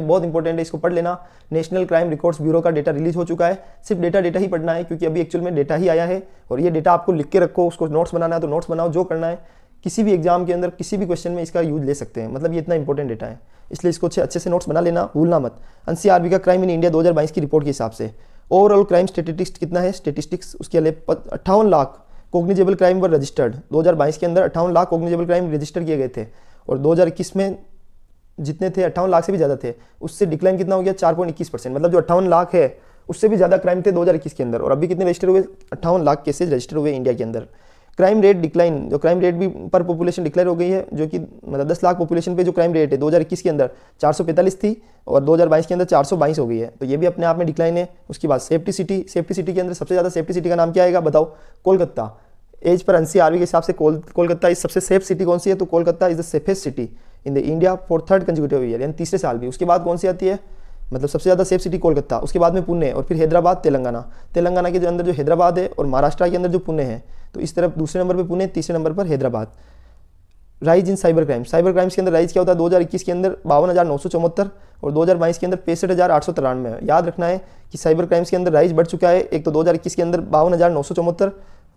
है, इसको पढ़ लेना। नेशनल क्राइम रिकॉर्ड्स ब्यूरो का डेटा रिलीज हो चुका है। सिर्फ डेटा ही पढ़ना है, क्योंकि अभी एक्चुअल में डेटा ही आया है, और ये डेटा आपको लिख के रखो, उसको नोट्स बनाना है तो नोट्स बनाओ, जो करना है। किसी भी एग्जाम के अंदर किसी भी क्वेश्चन में इसका यूज ले सकते हैं, मतलब ये इतना इंपॉर्टेंट डेटा है, इसलिए इसको अच्छे से नोट्स बना लेना, भूलना मत। NCRB का क्राइम इन इंडिया 2022 की रिपोर्ट के हिसाब से ओवरऑल क्राइम स्टेटिस्टिक्स कितना है, स्टेटिस्टिक्स उसके लिए 58 लाख कॉग्निजेबल क्राइम वर रजिस्टर्ड। 2022 के अंदर 58 लाख कॉग्निजेबल क्राइम रजिस्टर किए गए थे, और 2021 में जितने थे 58 लाख से भी ज़्यादा थे, उससे डिक्लाइन कितना हो गया, 4.21%। मतलब जो 58 लाख है उससे भी ज़्यादा क्राइम थे 2021 के अंदर, और अभी कितने रजिस्टर हुए, 58 लाख केसेज रजिस्टर हुए इंडिया के अंदर। क्राइम रेट डिक्लाइन, जो क्राइम रेट भी पर पॉपुलेशन डिक्लेयर हो गई है, जो कि मतलब 10 लाख पॉपुलेशन पे जो क्राइम रेट है 2021 के अंदर 445 थी, और 2022 के अंदर 422 हो गई है, तो ये भी अपने आप में डिक्लाइन है। उसके बाद सेफ्टी सिटी के अंदर सबसे ज़्यादा सेफ्टी सिटी का नाम क्या आएगा, बताओ, कोलकाता। एज पर NCRB के हिसाब से कोलकाता इस सबसे सेफ सिटी कौन सी है, तो Kolkata is the safest city in the India for 3rd consecutive year, यानी तीसरे साल भी। उसके बाद कौन सी आती है, मतलब सबसे ज़्यादा सेफ सिटी कोलकाता, उसके बाद में पुणे, और फिर हैदराबाद, तेलंगाना के जो अंदर जो हैदराबाद है, और महाराष्ट्र के अंदर जो पुणे है, तो इस तरफ दूसरे नंबर पर पुणे, तीसरे नंबर पर Hyderabad. Rise in cyber crimes के अंदर राइज क्या होता है, 2021 के अंदर 52,974, और 2022 के अंदर 65,893 है। याद रखना है कि साइबर क्राइम्स के अंदर राइज बढ़ चुका है, एक तो 2021 के अंदर 52,974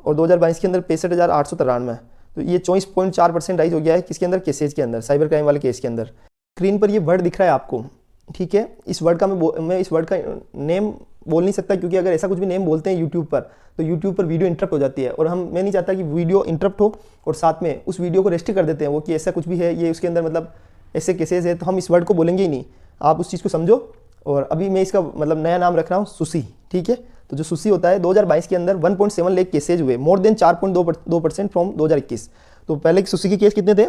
और 2022 के अंदर 65,893, तो ये 24.4% राइज हो गया है किसके अंदर, केसेज के अंदर, साइबर क्राइम वाले केस के अंदर। स्क्रीन पर ये वर्ड दिख रहा है आपको, ठीक है। इस वर्ड का मैं इस वर्ड का नेम बोल नहीं सकता, क्योंकि अगर ऐसा कुछ भी नेम बोलते हैं यूट्यूब पर, तो यूट्यूब पर वीडियो इंटरप्ट हो जाती है, और मैं नहीं चाहता कि वीडियो इंटरप्ट हो और साथ में उस वीडियो को रेस्ट्रिक्ट कर देते हैं वो, कि ऐसा कुछ भी है ये उसके अंदर, मतलब ऐसे केसेस है, तो हम इस वर्ड को बोलेंगे ही नहीं। आप उस चीज़ को समझो। और अभी मैं इसका मतलब नया नाम रख रहा हूँ, सुसी, ठीक है। तो जो सुसी होता है 2022 के अंदर 1.7 लाख केसेज हुए, मोर देन 4.2% फ्रॉम 2021। तो पहले सुसी के केस कितने थे,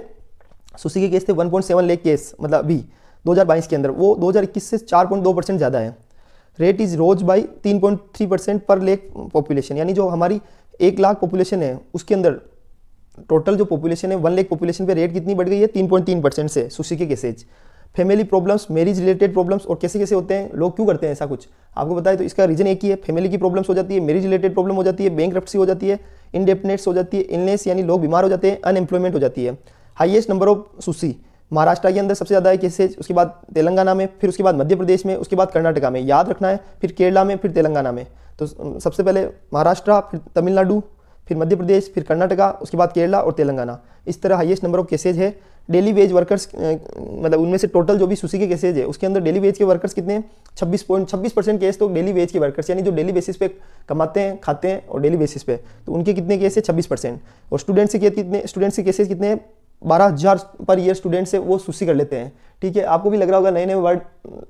सुसी के केस थे 1.7 लाख केस, मतलब अभी 2022 के अंदर, वो 2021 से 4.2% ज़्यादा है। रेट इज रोज बाई 3.3% पर लेख पॉपुलेशन, यानी जो हमारी 1 लाख पॉपुलेशन है उसके अंदर टोटल जो पॉपुलेशन है 1 लाख पॉपुलेशन पे रेट कितनी बढ़ गई है, 3.3% से सुसी के cases. Family problems, marriage related problems, और कैसे कैसे होते हैं, लोग क्यों करते हैं ऐसा कुछ आपको बताए, तो इसका रीजन एक ही है, फैमिली की प्रॉब्लम्स हो जाती है, मैरिज रिलेटेड प्रॉब्लम हो जाती है, बैंकरप्सी हो जाती है, इंडेपेंडेंस हो जाती है, इलनेस यानी लोग बीमार हो जाते हैं, अनएम्प्लॉयमेंट हो जाती है। हाईएस्ट नंबर ऑफ सुसी महाराष्ट्र के अंदर सबसे ज़्यादा है केसेज, उसके बाद तेलंगाना में, फिर उसके बाद मध्य प्रदेश में, उसके बाद कर्नाटका में, याद रखना है, फिर केरला में, फिर तेलंगाना में। तो सबसे पहले महाराष्ट्र, फिर तमिलनाडु, फिर मध्य प्रदेश, फिर कर्नाटका, उसके बाद केरला और तेलंगाना। इस तरह हाईएस्ट नंबर ऑफ केसेज है। डेली वेज वर्कर्स मतलब उनमें से टोटल जो भी सुसी के केसेज है उसके अंदर डेली वेज के वर्कर्स कितने हैं, 26% केस तो डेली वेज के वर्कर्स यानी जो डेली बेसिस पे कमाते हैं खाते हैं और डेली बेसिस पे, तो उनके कितने केस है 26%। और स्टूडेंट्स के केसेज कितने हैं, 12,000 पर ईयर स्टूडेंट्स है वो सुसी कर लेते हैं। ठीक है, आपको भी लग रहा होगा नए नए वर्ड,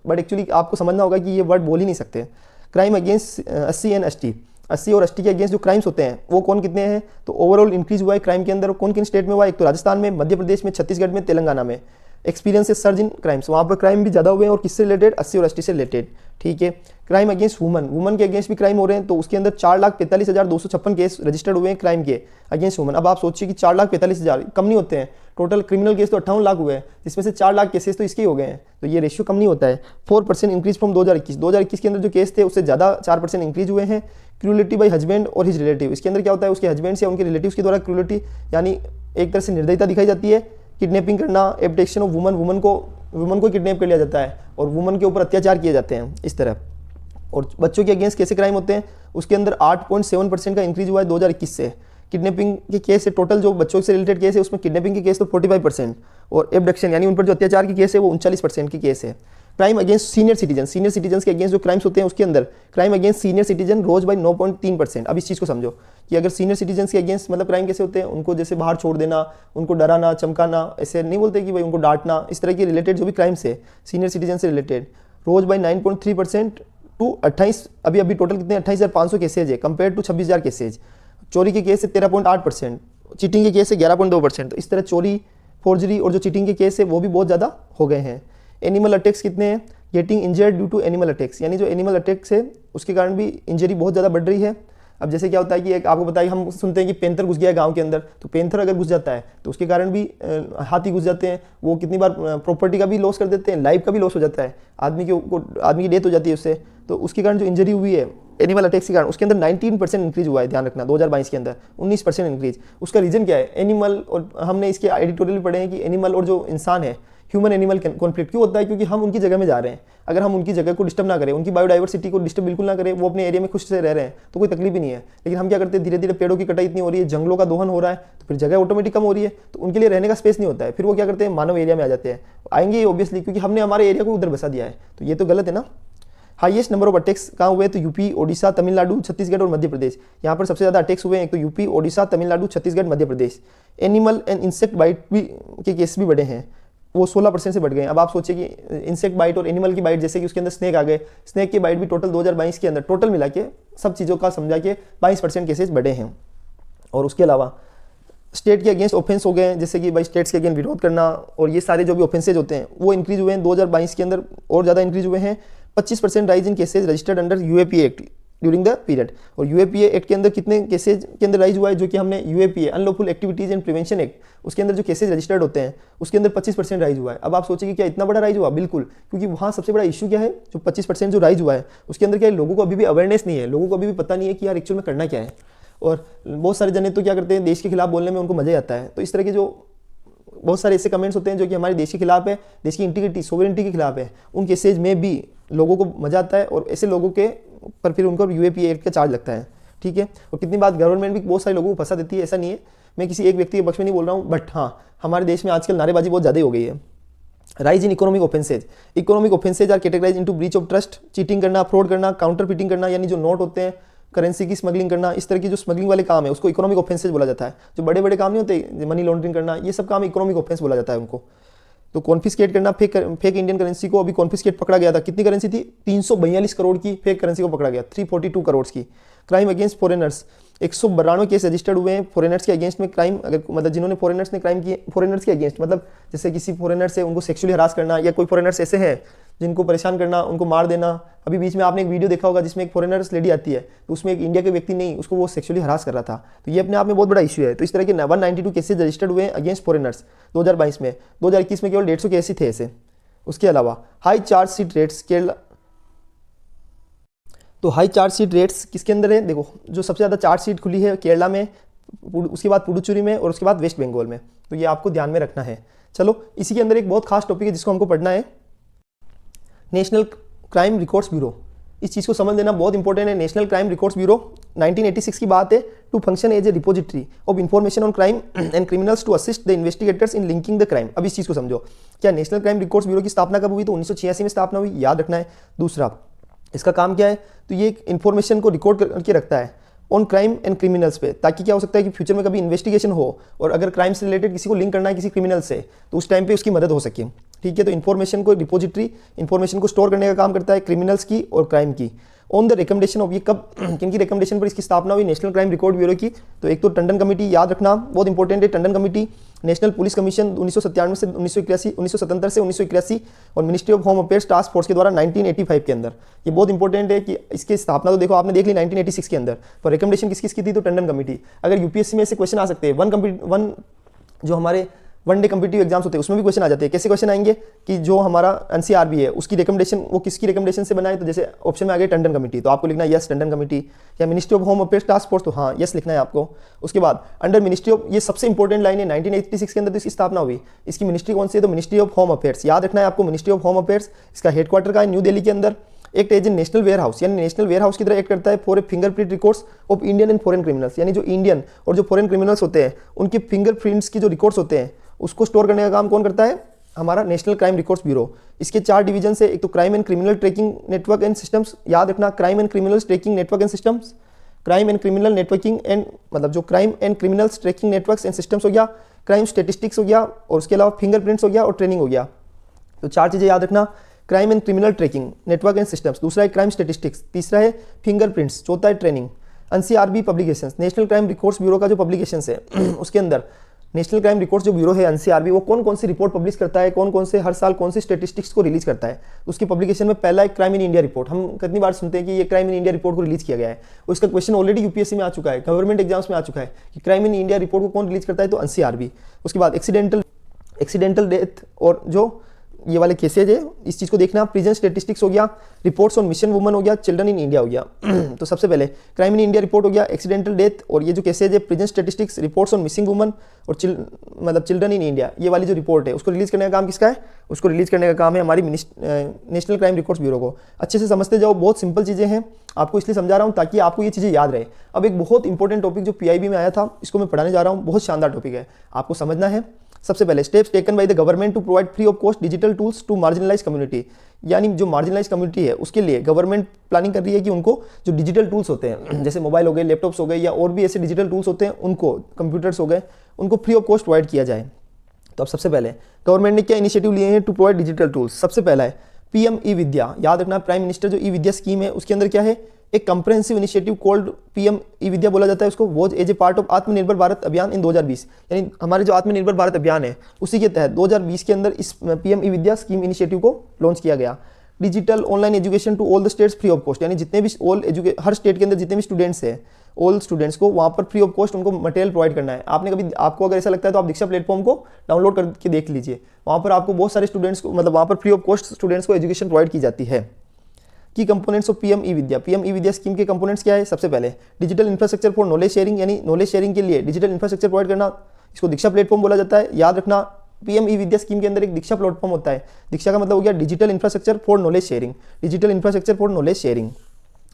बट एक्चुअली आपको समझना होगा कि ये वर्ड बोल ही नहीं सकते। Crime against SC and ST, 80 और एसटी के अगेंस्ट जो क्राइम्स होते हैं वो कौन कितने हैं, तो ओवरऑल इंक्रीज हुआ है क्राइम के अंदर। कौन किन स्टेट में हुआ है, एक तो राजस्थान में, मध्य प्रदेश में, छत्तीसगढ़ में, तेलंगाना में। एक्सपीरियंस सर्ज इन क्राइम्स, वहाँ पर क्राइम भी ज़्यादा हुए हैं और किससे रिलेटेड, 80 और एसटी से रिलेटेड। ठीक है, क्राइम अगेंस्ट वुमन के अगेंस्ट भी क्राइम हो रहे हैं, तो उसके अंदर 4,45,256 केस रजिस्टर्ड हुए हैं क्राइम के अगेंस्ट वुमन। अब आप सोचिए कि 4,45,000 कम नहीं होते हैं, टोटल क्रिमिनल केस तो 58 लाख हुए हैं, जिसमें से 4 लाख केसेस तो इसके ही हो गए हैं, तो ये रेशियो कम नहीं होता है। 4% इंक्रीज फ्रॉम 2021 के अंदर जो केस थे उससे ज़्यादा 4% इंक्रीज हुए हैं। क्रूलिटी बाई हस्बैंड और हिज रिलेटिव, इसके अंदर क्या होता है, उसके हस्बैंड या उनके रिलेटिव्स के द्वारा क्रूलिटी यानी एक तरह से निर्दयता दिखाई जाती है। किडनैपिंग करना, एब्डक्शन ऑफ वुमन को किडनैप कर लिया जाता है और वुमन के ऊपर अत्याचार किए जाते हैं इस तरह। और बच्चों के अगेंस्ट कैसे क्राइम होते हैं, उसके अंदर 8.7% का इंक्रीज हुआ है 2021 से। किडनैपिंग के केस है, टोटल जो बच्चों से रिलेटेड केस है उसमें किडनैपिंग के केस तो 45% और एब्डक्शन यानी उन पर जो अत्याचार की केस है वो 39% की केस है। क्राइम अगेंस्ट सीनियर सिटीजन के अगेंस्ट जो क्राइम्स होते हैं उसके अंदर crime against senior citizen rose by 9.3%। अब इस चीज़ को समझो कि अगर सीनियर सिटीजन के अगेंस्ट मतलब क्राइम कैसे होते हैं, उनको जैसे बाहर छोड़ देना, उनको डराना चमकाना, ऐसे नहीं बोलते कि भाई उनको डांटना, इस तरह के रिलेटेड जो भी क्राइम्स है सीनियर सिटीजन से रिलेटेड, रोज बाई 9.3% टू 28, अभी टोटल कितने 28,500 केसेज है कंपेयर टू 26,000 केसेज। चोरी के केस है 13.8%, चीटिंग के केस है 11.2%। तो इस तरह चोरी, फोर्जरी और जो चीटिंग के केस है वो भी बहुत ज़्यादा हो गए हैं। एनिमल अटैक्स कितने हैं, getting injured due to animal attacks, यानी जो एनिमल अटैक्स है उसके कारण भी इंजरी बहुत ज़्यादा बढ़ रही है। अब जैसे क्या होता है कि एक आपको बताइए, हम सुनते हैं कि पेंथर घुस गया गांव के अंदर, तो पेंथर अगर घुस जाता है तो उसके कारण भी हाथी घुस जाते हैं, वो कितनी बार प्रॉपर्टी का भी लॉस कर देते हैं, लाइफ का भी लॉस हो जाता है, आदमी की डेथ हो जाती है उससे। तो उसके कारण जो इंजरी हुई है एनिमल अटैक्स के कारण, उसके अंदर 19% इंक्रीज हुआ है, ध्यान रखना 2022 के अंदर 19% इंक्रीज। उसका रीजन क्या है, एनिमल, और हमने इसके एडिटोरियल पढ़े हैं कि एनिमल और जो इंसान है, ह्यूमन एनिमल कॉन्फ्लिक्ट क्यों होता है, क्योंकि हम उनकी जगह में जा रहे हैं। अगर हम उनकी जगह को डिस्टर्ब ना करें, उनकी बायोडाइवर्सिटी को डिस्टर्ब बिल्कुल ना करें, वो अपने एरिया में खुश से रह रहे हैं तो कोई तकलीफ ही नहीं है। लेकिन हम क्या करते हैं, धीरे धीरे पेड़ों की कटाई इतनी हो रही है, जंगलों का दोहन हो रहा है, तो फिर जगह ऑटोमेटिक कम हो रही है, तो उनके लिए रहने का स्पेस नहीं होता है। फिर वो क्या करते हैं, मानव एरिया में आ जाते हैं, आएंगे ऑब्वियसली, क्योंकि हमने हमारे एरिया को उधर बसा दिया है, तो ये तो गलत है ना। हाईएस्ट नंबर ऑफ अटैक्स कहाँ हुए, तो यूपी, ओडिशा, तमिलनाडु, छत्तीसगढ़ और मध्य प्रदेश। यहाँ पर सबसे ज़्यादा अटैक्स हुए हैं, एक तो UP, Odisha, Tamil Nadu, Chhattisgarh, Madhya Pradesh. Animal and insect bite भी के केस भी बढ़े हैं, वो 16% से बढ़ गए। अब आप सोचिए कि इंसेक्ट बाइट और एनिमल की बाइट, जैसे कि उसके अंदर स्नेक आ गए, स्नेक की बाइट भी टोटल 2022 के अंदर टोटल मिला के सब चीज़ों का समझा के 22% केसेस बढ़े हैं। और उसके अलावा स्टेट के अगेंस्ट ऑफेंस हो गए हैं, जैसे कि भाई स्टेट्स के अगेंस्ट विरोध करना, और ये सारे जो भी ऑफेंसेज होते हैं वो इंक्रीज हुए हैं 2022 के अंदर, और ज़्यादा इंक्रीज हुए हैं। 25% rise in cases registered under UAPA act during the period. और यूएपीए एक्ट के अंदर कितने केसेज के अंदर राइज हुआ है, जो कि हमने UAPA unlawful activities and prevention act, उसके अंदर जो केसेज रजिस्टर्ड होते हैं उसके अंदर 25% राइज हुआ है। अब आप सोचिए कि क्या इतना बड़ा राइज हुआ, बिल्कुल, क्योंकि वहाँ सबसे बड़ा इशू क्या है, जो 25% जो राइज हुआ है उसके अंदर क्या है, लोगों को अभी भी अवेयरनेस नहीं है, लोगों को अभी भी पता नहीं है कि यार एक्चुअल में करना क्या है। और बहुत सारे जने तो क्या करते हैं, देश के खिलाफ बोलने में उनको मजा ही आता है। तो इस तरह के जो बहुत सारे ऐसे कमेंट्स होते हैं जो कि हमारे देश के खिलाफ है, देश की इंटीग्रिटी, सोवरेनिटी के खिलाफ है, उन केसेज में भी लोगों को मजा आता है, और ऐसे लोगों के पर फिर उनको यूएपीए एक्ट का चार्ज लगता है। ठीक है, और कितनी बात गवर्नमेंट भी बहुत सारे लोगों को फंसा देती है, ऐसा नहीं है, मैं किसी एक व्यक्ति के पक्ष में नहीं बोल रहा हूँ, बट हाँ हमारे देश में आजकल नारेबाजी बहुत ज़्यादा हो गई है। Rise in economic offences are categorise into breach of trust, cheating करना, फ्रॉड करना, काउंटर फीटिंग करना, यानी जो नोट होते हैं, करेंसी की स्मगलिंग करना, इस तरह की जो स्मगलिंग वाले काम है उसको इकोनॉमिक ऑफेंसेज बोला जाता है। जो बड़े बड़े काम नहीं होते, मनी लॉन्ड्रिंग करना, ये सब काम इकोनॉमिक ऑफेंस बोला जाता है उनको। तो कॉन्फिस्केट करना, फेक इंडियन करेंसी को, अभी कॉन्फिस्केट पकड़ा गया था, कितनी करेंसी थी, 342 करोड़ की फेक करेंसी को पकड़ा गया, 342 करोड़ की। Crime against foreigners, 192 case registered हुए हैं फॉरेनर्स के अगेंस्ट में क्राइम, अगर मतलब जिन्होंने फॉरेनर्स ने क्राइम किए, फॉरेनर्स के अगेंस्ट मतलब जैसे किसी फॉरेनर से उनको सेक्सुअली हरास करना, या कोई फॉरेनर्स ऐसे हैं जिनको परेशान करना, उनको मार देना। अभी बीच में आपने एक वीडियो देखा होगा जिसमें एक फॉरेनर्स लेडी आती है, तो उसमें एक इंडिया के व्यक्ति नहीं, उसको वो सेक्सुअली हरास कर रहा था, तो ये अपने आप में बहुत बड़ा इशू है। तो इस तरह के 192 केसेज रजिस्टर्ड हुए हैं अगेंस्ट फॉरेनर्स 2022 में। 2021 में केवल 150 केस ही थे ऐसे। उसके अलावा हाई चार्जशीट रेट्स केरला, तो हाई चार्जशीट रेट्स किसके अंदर है, देखो जो सबसे ज़्यादा चार्जशीट खुली है केरला में, उसके बाद पुडुचेरी में, और उसके बाद वेस्ट बंगाल में, तो ये आपको ध्यान में रखना है। चलो इसी के अंदर एक बहुत खास टॉपिक है जिसको हमको पढ़ना है, नेशनल क्राइम रिकॉर्ड्स ब्यूरो। इस चीज़ को समझ लेना बहुत इंपॉर्टेंट है। नेशनल क्राइम रिकॉर्ड्स ब्यूरो 1986 की बात है, to function as a repository of information on crime and criminals to assist the investigators in linking the crime. अब इस चीज़ को समझो, क्या नेशनल क्राइम रिकॉर्ड्स ब्यूरो की स्थापना कब हुई? तो 1986 में स्थापना हुई, याद रखना है। दूसरा, इसका काम क्या है? तो ये एक इन्फॉर्मेशन को रिकॉर्ड करके रखता है ऑन क्राइम एंड क्रिमिनल्स पे, ताकि क्या हो सकता है कि फ्यूचर में कभी इन्वेस्टिगेशन हो और अगर क्राइम से रिलेटेड किसी को लिंक करना है किसी क्रिमिनल से, तो उस टाइम पे उसकी मदद हो सके। ठीक है, तो इन्फॉर्मेशन को रिपोजिटरी, इन्फॉर्मेशन को स्टोर करने का काम करता है क्रिमिनल्स की और क्राइम की। ऑन द रिकमेंडेशन ऑफ, ये कब किन की रिकमेंडेशन पर इसकी स्थापना हुई? नेशनल क्राइम रिकॉर्ड ब्यूरो की। तो एक तो टंडन कमेटी, याद रखना बहुत इंपॉर्टेंट है, Tandon committee, national police commission 1997 से 1981, 1977 से 1981 और ministry of Home affairs task force के द्वारा 1985 के अंदर। ये बहुत इंपॉर्टेंट है कि इसकी स्थापना तो देखो आपने देख ली 1986 के अंदर, पर रिकमेंडेशन किसकी थी? तो टंडन कमेटी। अगर यूपीएससी में ऐसे क्वेश्चन आ सकते हैं, जो हमारे वन डे कम्पिटिटिव एग्जाम्स होते हैं उसमें भी क्वेश्चन आ जाते हैं। कैसे क्वेश्चन आएंगे कि जो हमारा एनसीआरबी है उसकी रिकमेंडेशन, वो किसकी रिकमेंडेशन से बनाए? तो जैसे ऑप्शन में आ गया टंडन कमेटी, तो आपको लिखना है यस टंडन कमेटी। या ministry of Home affairs task force, तो हाँ यस लिखना है आपको। उसके बाद अंडर मिनिस्ट्री ऑफ, ये सबसे इंपॉर्टेंट लाइन है, 1986 के अंदर तो इसकी स्थापना हुई। इसकी मिनिस्ट्री कौन सी है? तो मिनिस्ट्री ऑफ होम अफेयर्स, याद रखना है आपको, मिनिस्ट्री ऑफ होम अफेयर्स। इसका हेडक्वार्टर का है न्यू दिल्ली के अंदर। Act as a national warehouse, यानी नेशनल वेयर हाउस की तरह एक्ट करता है for a fingerprint records of Indian and foreign criminals, यानी जो इंडियन और जो फॉरेन क्रिमिनल्स होते हैं उनके फिंगरप्रिंट्स की जो रिकॉर्ड्स होते हैं उसको स्टोर करने का काम कौन करता है? हमारा नेशनल क्राइम रिकॉर्ड्स ब्यूरो। इसके 4 डिवीजन है, एक तो crime and criminal tracking network and systems, याद रखना crime and criminal tracking network and systems, crime and criminal networking and, मतलब जो crime and criminals tracking networks and systems हो गया, क्राइम स्टेटिस्टिक्स हो गया, और उसके अलावा फिंगरप्रिंट्स हो गया और ट्रेनिंग हो गया। तो 4 चीज़ें याद रखना, crime and criminal tracking network and systems, दूसरा है क्राइम स्टेटिस्टिक्स, तीसरा है फिंगरप्रिंट्स, चौथा है training. NCRB publications, national Crime Records Bureau का जो पब्लिकेशंस है उसके अंदर नेशनल क्राइम रिकॉर्ड्स जो ब्यूरो है एनसीआरबी, वो कौन कौन सी रिपोर्ट पब्लिश करता है, कौन कौन से हर साल कौन सी स्टेटिस्टिक्स को रिलीज करता है। उसकी पब्लिकेशन में पहला एक क्राइम इन इंडिया रिपोर्ट, हम कितनी बार सुनते हैं कि ये क्राइम इन इंडिया रिपोर्ट को रिलीज किया गया है, और इसका क्वेश्चन ऑलरेडी यूपीएससी में आ चुका है, गवर्नमेंट एग्जाम्स में आ चुका है कि क्राइम इन इंडिया रिपोर्ट को कौन रिलीज करता है? तो एनसीआरबी। उसके बाद एक्सीडेंटल डेथ और जो ये वाले केसेज है, इस चीज़ को देखना। प्रिजन स्टेटिस्टिक्स हो गया, रिपोर्ट्स ऑन मिशन वुमन हो गया, चिल्ड्रन इन इंडिया हो गया। तो सबसे पहले क्राइम इन इंडिया रिपोर्ट हो गया, एक्सीडेंटल डेथ, और ये जो केसेज है prison statistics, reports on missing woman और चिल्ड्रन इन इंडिया, ये वाली जो रिपोर्ट है उसको रिलीज करने का काम किसका है? उसको रिलीज करने का काम है हमारी नेशनल क्राइम रिकॉर्ड्स ब्यूरो को। अच्छे से समझते जाओ, बहुत सिंपल चीज़ें हैं, आपको इसलिए समझा रहा हूँ ताकि आपको ये चीज़ें याद रहे। अब एक बहुत इंपॉर्टेंट टॉपिक जो पीआईबी में आया था, इसको मैं पढ़ाने जा रहा हूँ, बहुत शानदार टॉपिक है, आपको समझना है। सबसे पहले steps taken by the government to provide free of cost digital tools to marginalise community, यानी जो मार्जिनलाइज कम्युनिटी है उसके लिए गवर्नमेंट प्लानिंग कर रही है कि उनको जो डिजिटल टूल्स होते हैं, जैसे मोबाइल हो गए, लैपटॉप्स हो गए, या और भी ऐसे डिजिटल टूल्स होते हैं, उनको कंप्यूटर्स हो गए, उनको फ्री ऑफ कॉस्ट प्रोवाइड किया जाए। तो अब सबसे पहले गवर्नमेंट ने क्या इनिशिएटिव लिए हैं टू प्रोवाइड डिजिटल टूल्स? सबसे पहला है पीएम ई विद्या, याद रखना प्राइम मिनिस्टर जो ई विद्या स्कीम है उसके अंदर क्या है? एक comprehensive initiative called PM e Vidya बोला जाता है उसको, was as a part of Atmanirbhar Bharat अभियान इन 2020, यानी हमारे जो आत्मनिर्भर भारत अभियान है उसी के तहत 2020 के अंदर इस PM e Vidya scheme initiative को लॉन्च किया गया। Digital online education to all the states free of cost, यानी जितने भी हर स्टेट के अंदर जितने भी स्टूडेंट्स हैं, ऑल स्टूडेंट्स को वहाँ पर फ्री ऑफ कॉस्ट उनको मटेरियल प्रोवाइड करना है। आपको अगर ऐसा लगता है तो आप दीक्षा प्लेटफॉर्म को डाउनलोड करके देख लीजिए, वहाँ पर आपको बहुत सारे स्टूडेंट्स को, मतलब वहाँ पर फ्री ऑफ कॉस्ट स्टूडेंट्स को एजुकेशन प्रोवाइड की जाती है। की components of PM e Vidya scheme के कंपोनेंट्स क्या है? सबसे पहले digital infrastructure for knowledge sharing, यानी नॉलेज शेयरिंग के लिए डिजिटल इंफ्रास्ट्रक्चर प्रोवाइड करना, इसको दीक्षा प्लेटफॉर्म बोला जाता है। याद रखना पीएम ई विद्या स्कीम के अंदर एक दीक्षा प्लेटफॉर्म होता है, दीक्षा का मतलब हो गया digital infrastructure for knowledge sharing, digital infrastructure for knowledge sharing.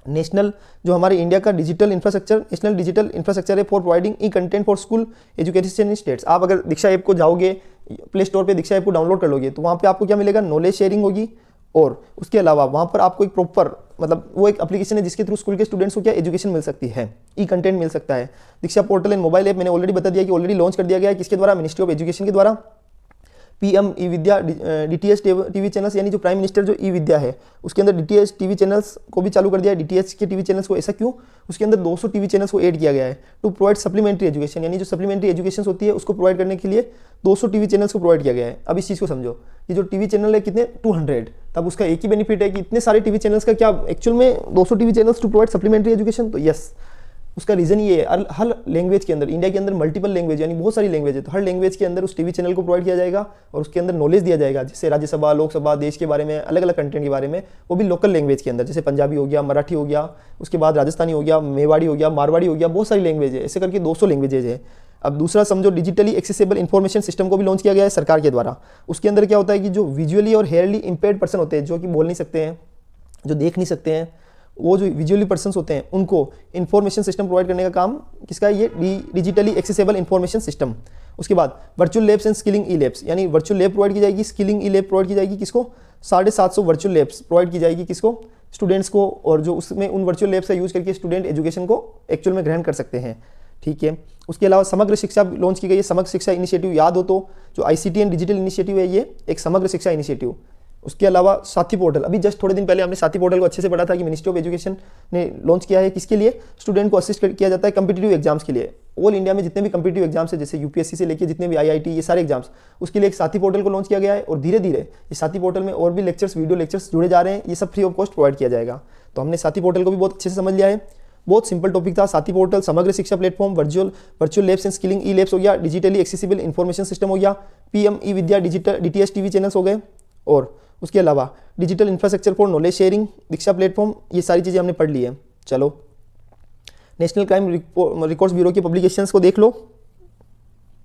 National जो हमारे इंडिया का डिजिटल इंफ्रास्ट्रक्चर है for providing E content for school education in states. आप अगर दीक्षा ऐप को जाओगे, प्ले स्टोर पे दीक्षा ऐप को डाउनलोड कर लोगे, तो वहाँ पे आपको क्या मिलेगा? नॉलेज शेयरिंग होगी, और उसके अलावा वहाँ पर आपको एक प्रॉपर, मतलब वो एक एप्लीकेशन है जिसके थ्रू स्कूल के स्टूडेंट्स को क्या एजुकेशन मिल सकती है, ई कंटेंट मिल सकता है। दीक्षा पोर्टल एंड मोबाइल ऐप मैंने ऑलरेडी बता दिया कि ऑलरेडी लॉन्च कर दिया गया है, किसके द्वारा? मिनिस्ट्री ऑफ एजुकेशन के द्वारा। पीएम ई विद्या डीटीएच टीवी चैनल्स, यानी जो प्राइम मिनिस्टर जो ई विद्या है उसके अंदर डीटीएच टीवी चैनल्स को भी चालू कर दिया है। डीटीएच के टीवी चैनल्स को, ऐसा क्यों? उसके अंदर 200 टीवी चैनल्स को ऐड किया गया है टू प्रोवाइड सप्लीमेंट्री एजुकेशन, यानी जो सप्लीमेंट्री एजुकेशन होती है उसको प्रोवाइड करने के लिए 200 टीवी चैनल्स को प्रोवाइड किया गया है। अब इस चीज़ को समझो कि जो टीवी चैनल है कितने? 200, तब उसका एक ही बेनिफिट है कि इतने सारे टीवी चैनल्स का क्या एक्चुअल में 200 TV channels to provide supplementary education? तो यस, उसका रीज़न ये है, हर लैंग्वेज के अंदर, इंडिया के अंदर मल्टीपल लैंग्वेज यानी बहुत सारी लैंग्वेज है, तो हर लैंग्वेज के अंदर उस टीवी चैनल को प्रोवाइड किया जाएगा और उसके अंदर नॉलेज दिया जाएगा, जैसे राज्यसभा, लोकसभा, देश के बारे में, अलग अलग कंटेंट के बारे में, वो भी लोकल लैंग्वेज के अंदर, जैसे पंजाबी हो गया, मराठी हो गया, उसके बाद राजस्थानी हो गया, मेवाड़ी हो गया, मारवाड़ी हो गया, बहुत सारी लैंग्वेज है, ऐसे करके 200 लैंग्वेजेज है। अब दूसरा समझो, डिजिटली एक्सेसिबल इन्फॉर्मेशन सिस्टम को भी लॉन्च किया गया है सरकार के द्वारा। उसके अंदर क्या होता है कि जो विजुअली और हेयरली इम्पेयर्ड पर्सन होते हैं, जो कि बोल नहीं सकते हैं, जो देख नहीं सकते हैं, वो जो विजुअली पर्सन्स होते हैं उनको इन्फॉर्मेशन सिस्टम प्रोवाइड करने का काम किसका है, ये डिजिटली एक्सेसिबल इन्फॉर्मेशन सिस्टम। उसके बाद virtual labs and skilling E labs, यानी वर्चुअल लैब प्रोवाइड की जाएगी, स्किलिंग ई लैब प्रोवाइड की जाएगी किसको, 750 वर्चुअल लैब्स प्रोवाइड की जाएगी किसको, स्टूडेंट्स को, और जो उसमें उन वर्चुअल लैब्स का यूज़ करके स्टूडेंट एजुकेशन को एक्चुअल में ग्रहण कर सकते हैं। ठीक है, उसके अलावा समग्र शिक्षा लॉन्च की गई है। समग्र शिक्षा इनिशिएटिव याद हो तो जो ICT एंड डिजिटल इनिशिएटिव है ये एक समग्र शिक्षा इनिशिएटिव। उसके अलावा साथी पोर्टल, अभी जस्ट थोड़े दिन पहले हमने साथी पोर्टल को अच्छे से पढ़ा था कि मिनिस्ट्री ऑफ एजुकेशन ने लॉन्च किया है। किसके लिए, स्टूडेंट को असिस्ट किया जाता है कम्पिटिटिव एग्जाम्स के लिए। ऑल इंडिया में जितने भी कम्पिटिटिव एग्जाम्स है, जैसे UPSC से लेकर जितने भी IIT, ये सारे एग्जाम्स, उसके लिए एक साथी पोर्टल को लॉन्च किया गया है। और धीरे धीरे इस साथी पोर्टल में और भी लेक्चर्स, वीडियो लेक्चर्स जुड़े जा रहे हैं, ये सब फ्री ऑफ कॉस्ट प्रोवाइड किया जाएगा। तो हमने साथी पोर्टल को भी बहुत अच्छे से समझ लिया है। बहुत सिंपल टॉपिक था। साथी पोर्टल, समग्र शिक्षा platform, virtual labs and skilling E labs हो गया, डिजिटली एक्सेसिबल इन्फॉर्मेशन सिस्टम हो गया, PM ई विद्या, डिजिटल DTH TV चैनल्स हो गए, और उसके अलावा digital infrastructure for knowledge sharing, Diksha platform, ये सारी चीज़ें हमने पढ़ ली है। चलो नेशनल क्राइम रिकॉर्ड्स ब्यूरो की पब्लिकेशंस को देख लो।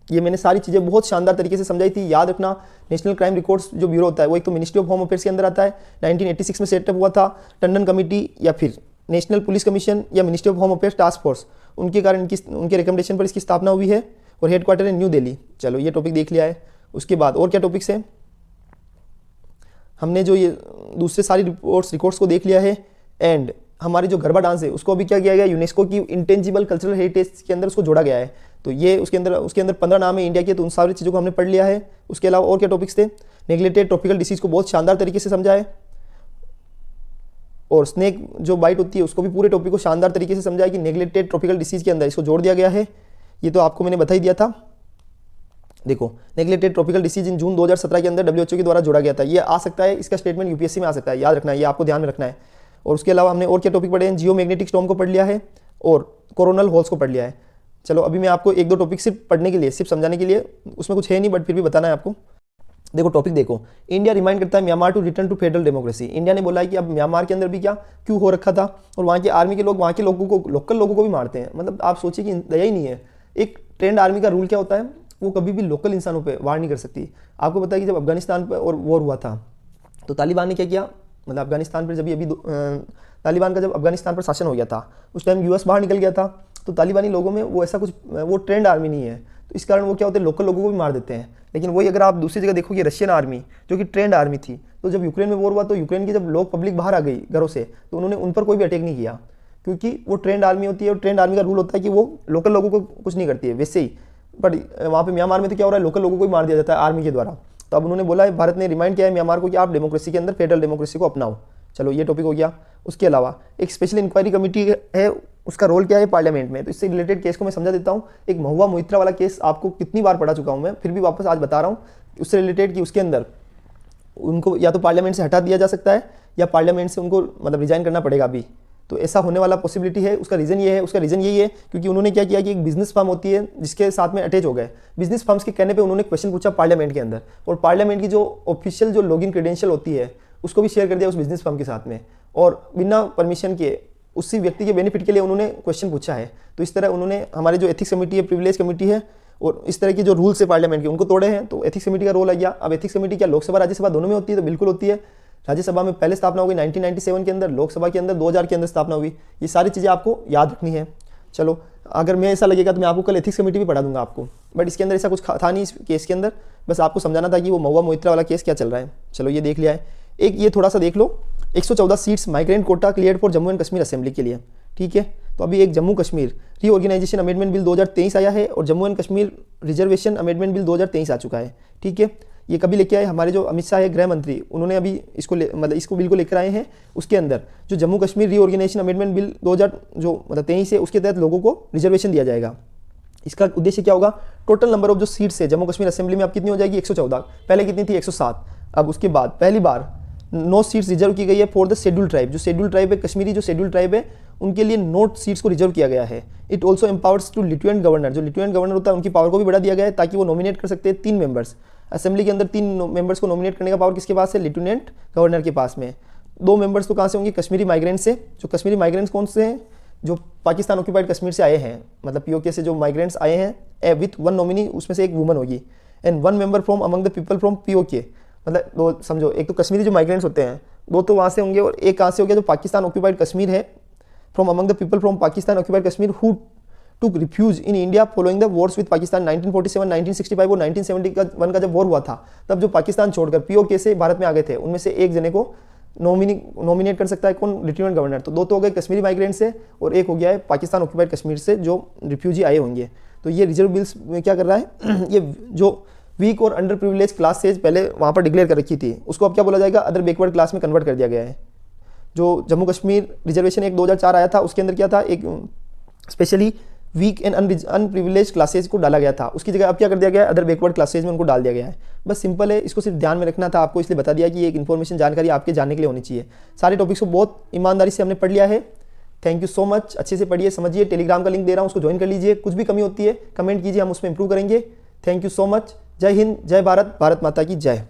ये मैंने सारी चीज़ें बहुत शानदार तरीके से समझाई थी। याद रखना, नेशनल क्राइम रिकॉर्ड्स जो ब्यूरो होता है वो एक तो मिनिस्ट्री ऑफ होम अफेयर्स के अंदर आता है, 1986 में सेटअप हुआ था। टंडन कमेटी या फिर नेशनल पुलिस कमीशन या ministry of Home affairs task force, उनके कारण उनके रिकमेंडेशन पर इसकी स्थापना हुई है, और हेडक्वार्टर है न्यू दिल्ली। चलो ये टॉपिक देख लिया है। उसके बाद और क्या टॉपिक्स है, हमने जो ये दूसरे सारी रिकॉर्ड्स को देख लिया है। एंड हमारे जो गरबा डांस है उसको अभी क्या किया गया, यूनेस्को की इंटेंजिबल कल्चरल हेरिटेज के अंदर उसको जोड़ा गया है। तो ये उसके अंदर 15 नाम है इंडिया के, तो उन सारी चीज़ों को हमने पढ़ लिया है। उसके अलावा और क्या टॉपिक्स थे, नेग्लेक्टेड ट्रॉपिकल डिसीज को बहुत शानदार तरीके से समझा है, और स्नेक जो बाइट होती है उसको भी पूरे टॉपिक को शानदार तरीके से समझा है कि नेग्लेक्टेड ट्रॉपिकल डिसीज के अंदर इसको जोड़ दिया गया है। ये तो आपको मैंने बता ही दिया था। देखो, neglected tropical disease in June 2017 के अंदर WHO के द्वारा जोड़ा गया था। ये आ सकता है, इसका स्टेटमेंट UPSC में आ सकता है, याद रखना है, ये आपको ध्यान में रखना है। और उसके अलावा हमने और क्या टॉपिक पढ़े हैं, जियो मैग्नेटिक स्टॉर्म को पढ़ लिया है और कोरोनल होल्स को पढ़ लिया है। चलो अभी मैं आपको एक दो टॉपिक सिर्फ पढ़ने के लिए, सिर्फ समझाने के लिए, उसमें कुछ है नहीं बट फिर भी बताना है आपको। देखो टॉपिक देखो, इंडिया रिमाइंड करता है Myanmar to return to federal democracy. India ने बोला है कि अब म्यांमार के अंदर भी क्या क्यों हो रखा था, और वहाँ के आर्मी के लोग वहाँ के लोगों को, लोकल लोगों को भी मारते हैं। मतलब आप सोचिए कि दया ही नहीं है। एक ट्रेंड आर्मी का रूल क्या होता है, वो कभी भी लोकल इंसानों पे वार नहीं कर सकती। आपको पता है कि जब अफगानिस्तान पर और वॉर हुआ था तो तालिबान ने क्या किया, मतलब अफगानिस्तान पर जब अभी तालिबान का जब अफगानिस्तान पर शासन हो गया था उस टाइम US बाहर निकल गया था। तो तालिबानी लोगों में वो ऐसा कुछ, वो ट्रेंड आर्मी नहीं है, तो इस कारण वो क्या होते हैं, लोकल लोगों को भी मार देते हैं। लेकिन वही अगर आप दूसरी जगह देखोगे, रशियन आर्मी जो कि ट्रेंड आर्मी थी, तो जब यूक्रेन में वॉर हुआ तो यूक्रेन की जब लोग पब्लिक बाहर आ गई घरों से, तो उन्होंने उन पर कोई भी अटैक नहीं किया, क्योंकि वो ट्रेंड आर्मी होती है और ट्रेंड आर्मी का रूल होता है कि वो लोकल लोगों को कुछ नहीं करती है। वैसे ही बट वहाँ पे म्यांमार में तो क्या हो रहा है, लोकल लोगों को भी मार दिया जाता है आर्मी के द्वारा। तो अब उन्होंने बोला है, भारत ने रिमाइंड किया है म्यांमार को कि आप डेमोक्रेसी के अंदर फेडरल डेमोक्रेसी को अपनाओ। चलो ये टॉपिक हो गया। उसके अलावा एक स्पेशल इंक्वायरी कमेटी है, उसका रोल क्या है पार्लियामेंट में, तो इससे रिलेटेड केस को मैं समझा देता हूँ। एक महुआ मोइत्रा वाला केस आपको कितनी बार पढ़ा चुका हूँ मैं, फिर भी वापस आज बता रहा हूँ उससे रिलेटेड कि उसके अंदर उनको या तो पार्लियामेंट से हटा दिया जा सकता है या पार्लियामेंट से उनको मतलब रिजाइन करना पड़ेगा अभी। तो ऐसा होने वाला पॉसिबिलिटी है। उसका रीज़न ये है, उसका रीज़न यही है क्योंकि उन्होंने क्या किया कि एक बिजनेस फर्म होती है जिसके साथ में अटैच हो गए। बिजनेस फर्म्स के कहने पे उन्होंने क्वेश्चन पूछा पार्लियामेंट के अंदर, और पार्लियामेंट की जो ऑफिशियल जो लॉगिन क्रेडेंशियल होती है उसको भी शेयर कर दिया उस बिजनेस फर्म के साथ में, और बिना परमिशन के उसी व्यक्ति के बेनिफिट के लिए उन्होंने क्वेश्चन पूछा है। तो इस तरह उन्होंने हमारे जो एथिक्स कमेटी है, प्रिविलेज कमेटी है, और इस तरह की जो रूल्स है पार्लियामेंट के उनको तोड़े हैं। तो एथिक्स कमेटी का रोल आ गया। अब एथिक्स कमेटी क्या लोकसभा राज्यसभा दोनों में होती है? तो बिल्कुल होती है। राज्यसभा में पहले स्थापना हो गई 1997 के अंदर, लोकसभा के अंदर 2000 के अंदर स्थापना हुई। ये सारी चीज़ें आपको याद रखनी है। चलो अगर मैं ऐसा लगेगा तो मैं आपको कल एथिक्स कमेटी भी पढ़ा दूंगा आपको, बट इसके अंदर ऐसा कुछ था नहीं इस केस के अंदर, बस आपको समझाना था कि वो महुआ मोइत्रा वाला केस क्या चल रहा है। चलो ये देख लिया है। एक ये थोड़ा सा देख लो, 114 seats migrant quota clear for Jammu and Kashmir assembly के लिए, ठीक है। तो अभी एक Jammu Kashmir reorganisation amendment bill 2023 आया है और Jammu and Kashmir reservation amendment bill 2023 आ चुका है, ठीक है। ये कभी लेके आए हमारे जो अमित शाह है गृह मंत्री, उन्होंने अभी इसको मतलब इसको बिल को लेकर आए हैं। उसके अंदर जो Jammu Kashmir reorganisation amendment bill 2023 है उसके तहत लोगों को रिजर्वेशन दिया जाएगा। इसका उद्देश्य क्या होगा, टोटल नंबर ऑफ जो सीट्स है जम्मू कश्मीर असेंबली में अब कितनी हो जाएगी, 114। पहले कितनी थी, 107। अब उसके बाद पहली बार 9 सीट्स रिजर्व की गई है फॉर द शेड्यूल ट्राइब। जो शेड्यूल ट्राइब है, कश्मीरी जो शेड्यूल ट्राइब है, उनके लिए 9 सीट्स को रिजर्व किया गया है। It also empowers to lieutenant governor, जो लेफ्टिनेंट गवर्नर होता है उनकी पावर को भी बढ़ा दिया गया है ताकि वो नॉमिनेट कर सकते हैं 3 मेंबर्स। असेंबली के अंदर 3 मेंबर्स को नॉमिनेट करने का पावर किसके पास है, लेफ्टिनेंट गवर्नर के पास में। 2 मेंबर्स तो कहाँ से होंगे, कश्मीरी माइग्रेंट से। जो कश्मीरी माइग्रेंट्स कौन से हैं, जो पाकिस्तान ऑक्यूपाइड कश्मीर से आए हैं, मतलब POK से जो माइग्रेंट्स आए हैं, विथ 1 नॉमिनी, उसमें से एक वुमन होगी। And 1 member from among the people from POK, मतलब दो समझो, एक तो कश्मीरी जो माइग्रेंट्स होते हैं दो तो वहाँ से होंगे और एक कहाँ से हो गया, जो पाकिस्तान ऑक्यूपाइड कश्मीर है, from among the people from Pakistan occupied Kashmir who took refuge in India following the Wars with Pakistan 1947, 1965 और 1971 का जब वॉर हुआ था, तब जो पाकिस्तान छोड़कर पीओके से भारत में आ गए थे, उनमें से एक जने को नॉमिनेट कर सकता है कौन, लेफ्टिनेंट गवर्नर। तो दो तो हो गए कश्मीरी माइग्रेंट से और एक हो गया है पाकिस्तान ऑक्यूपाइड कश्मीर से जो रिफ्यूजी आए होंगे। तो ये रिजर्व बिल्स में क्या कर रहा है ये जो वीक और अंडर प्रिविलेज क्लास से पहले वहाँ पर डिक्लेयर कर रखी थी, उसको अब क्या बोला जाएगा, अदर बैकवर्ड क्लास में कन्वर्ट कर दिया गया है। जो जम्मू कश्मीर रिजर्वेशन एक 2004 आया था, उसके अंदर क्या था, एक specially weak and unprivileged classes को डाला गया था, उसकी जगह अब क्या कर दिया गया है, अदर बैकवर्ड क्लासेज में उनको डाल दिया गया है। बस सिंपल है, इसको सिर्फ ध्यान में रखना था आपको, इसलिए बता दिया कि ये एक इन्फॉर्मेशन जानकारी आपके जानने के लिए होनी चाहिए। सारे टॉपिक्स को बहुत ईमानदारी से हमने पढ़ लिया है। थैंक यू सो मच, अच्छे से पढ़िए समझिए। टेलीग्राम का लिंक दे रहा हूँ, उसको ज्वाइन कर लीजिए। कुछ भी कमी होती है कमेंट कीजिए, हम उसमें इंप्रूव करेंगे। Thank you so much. जय हिंद, जय भारत, भारत माता की जय।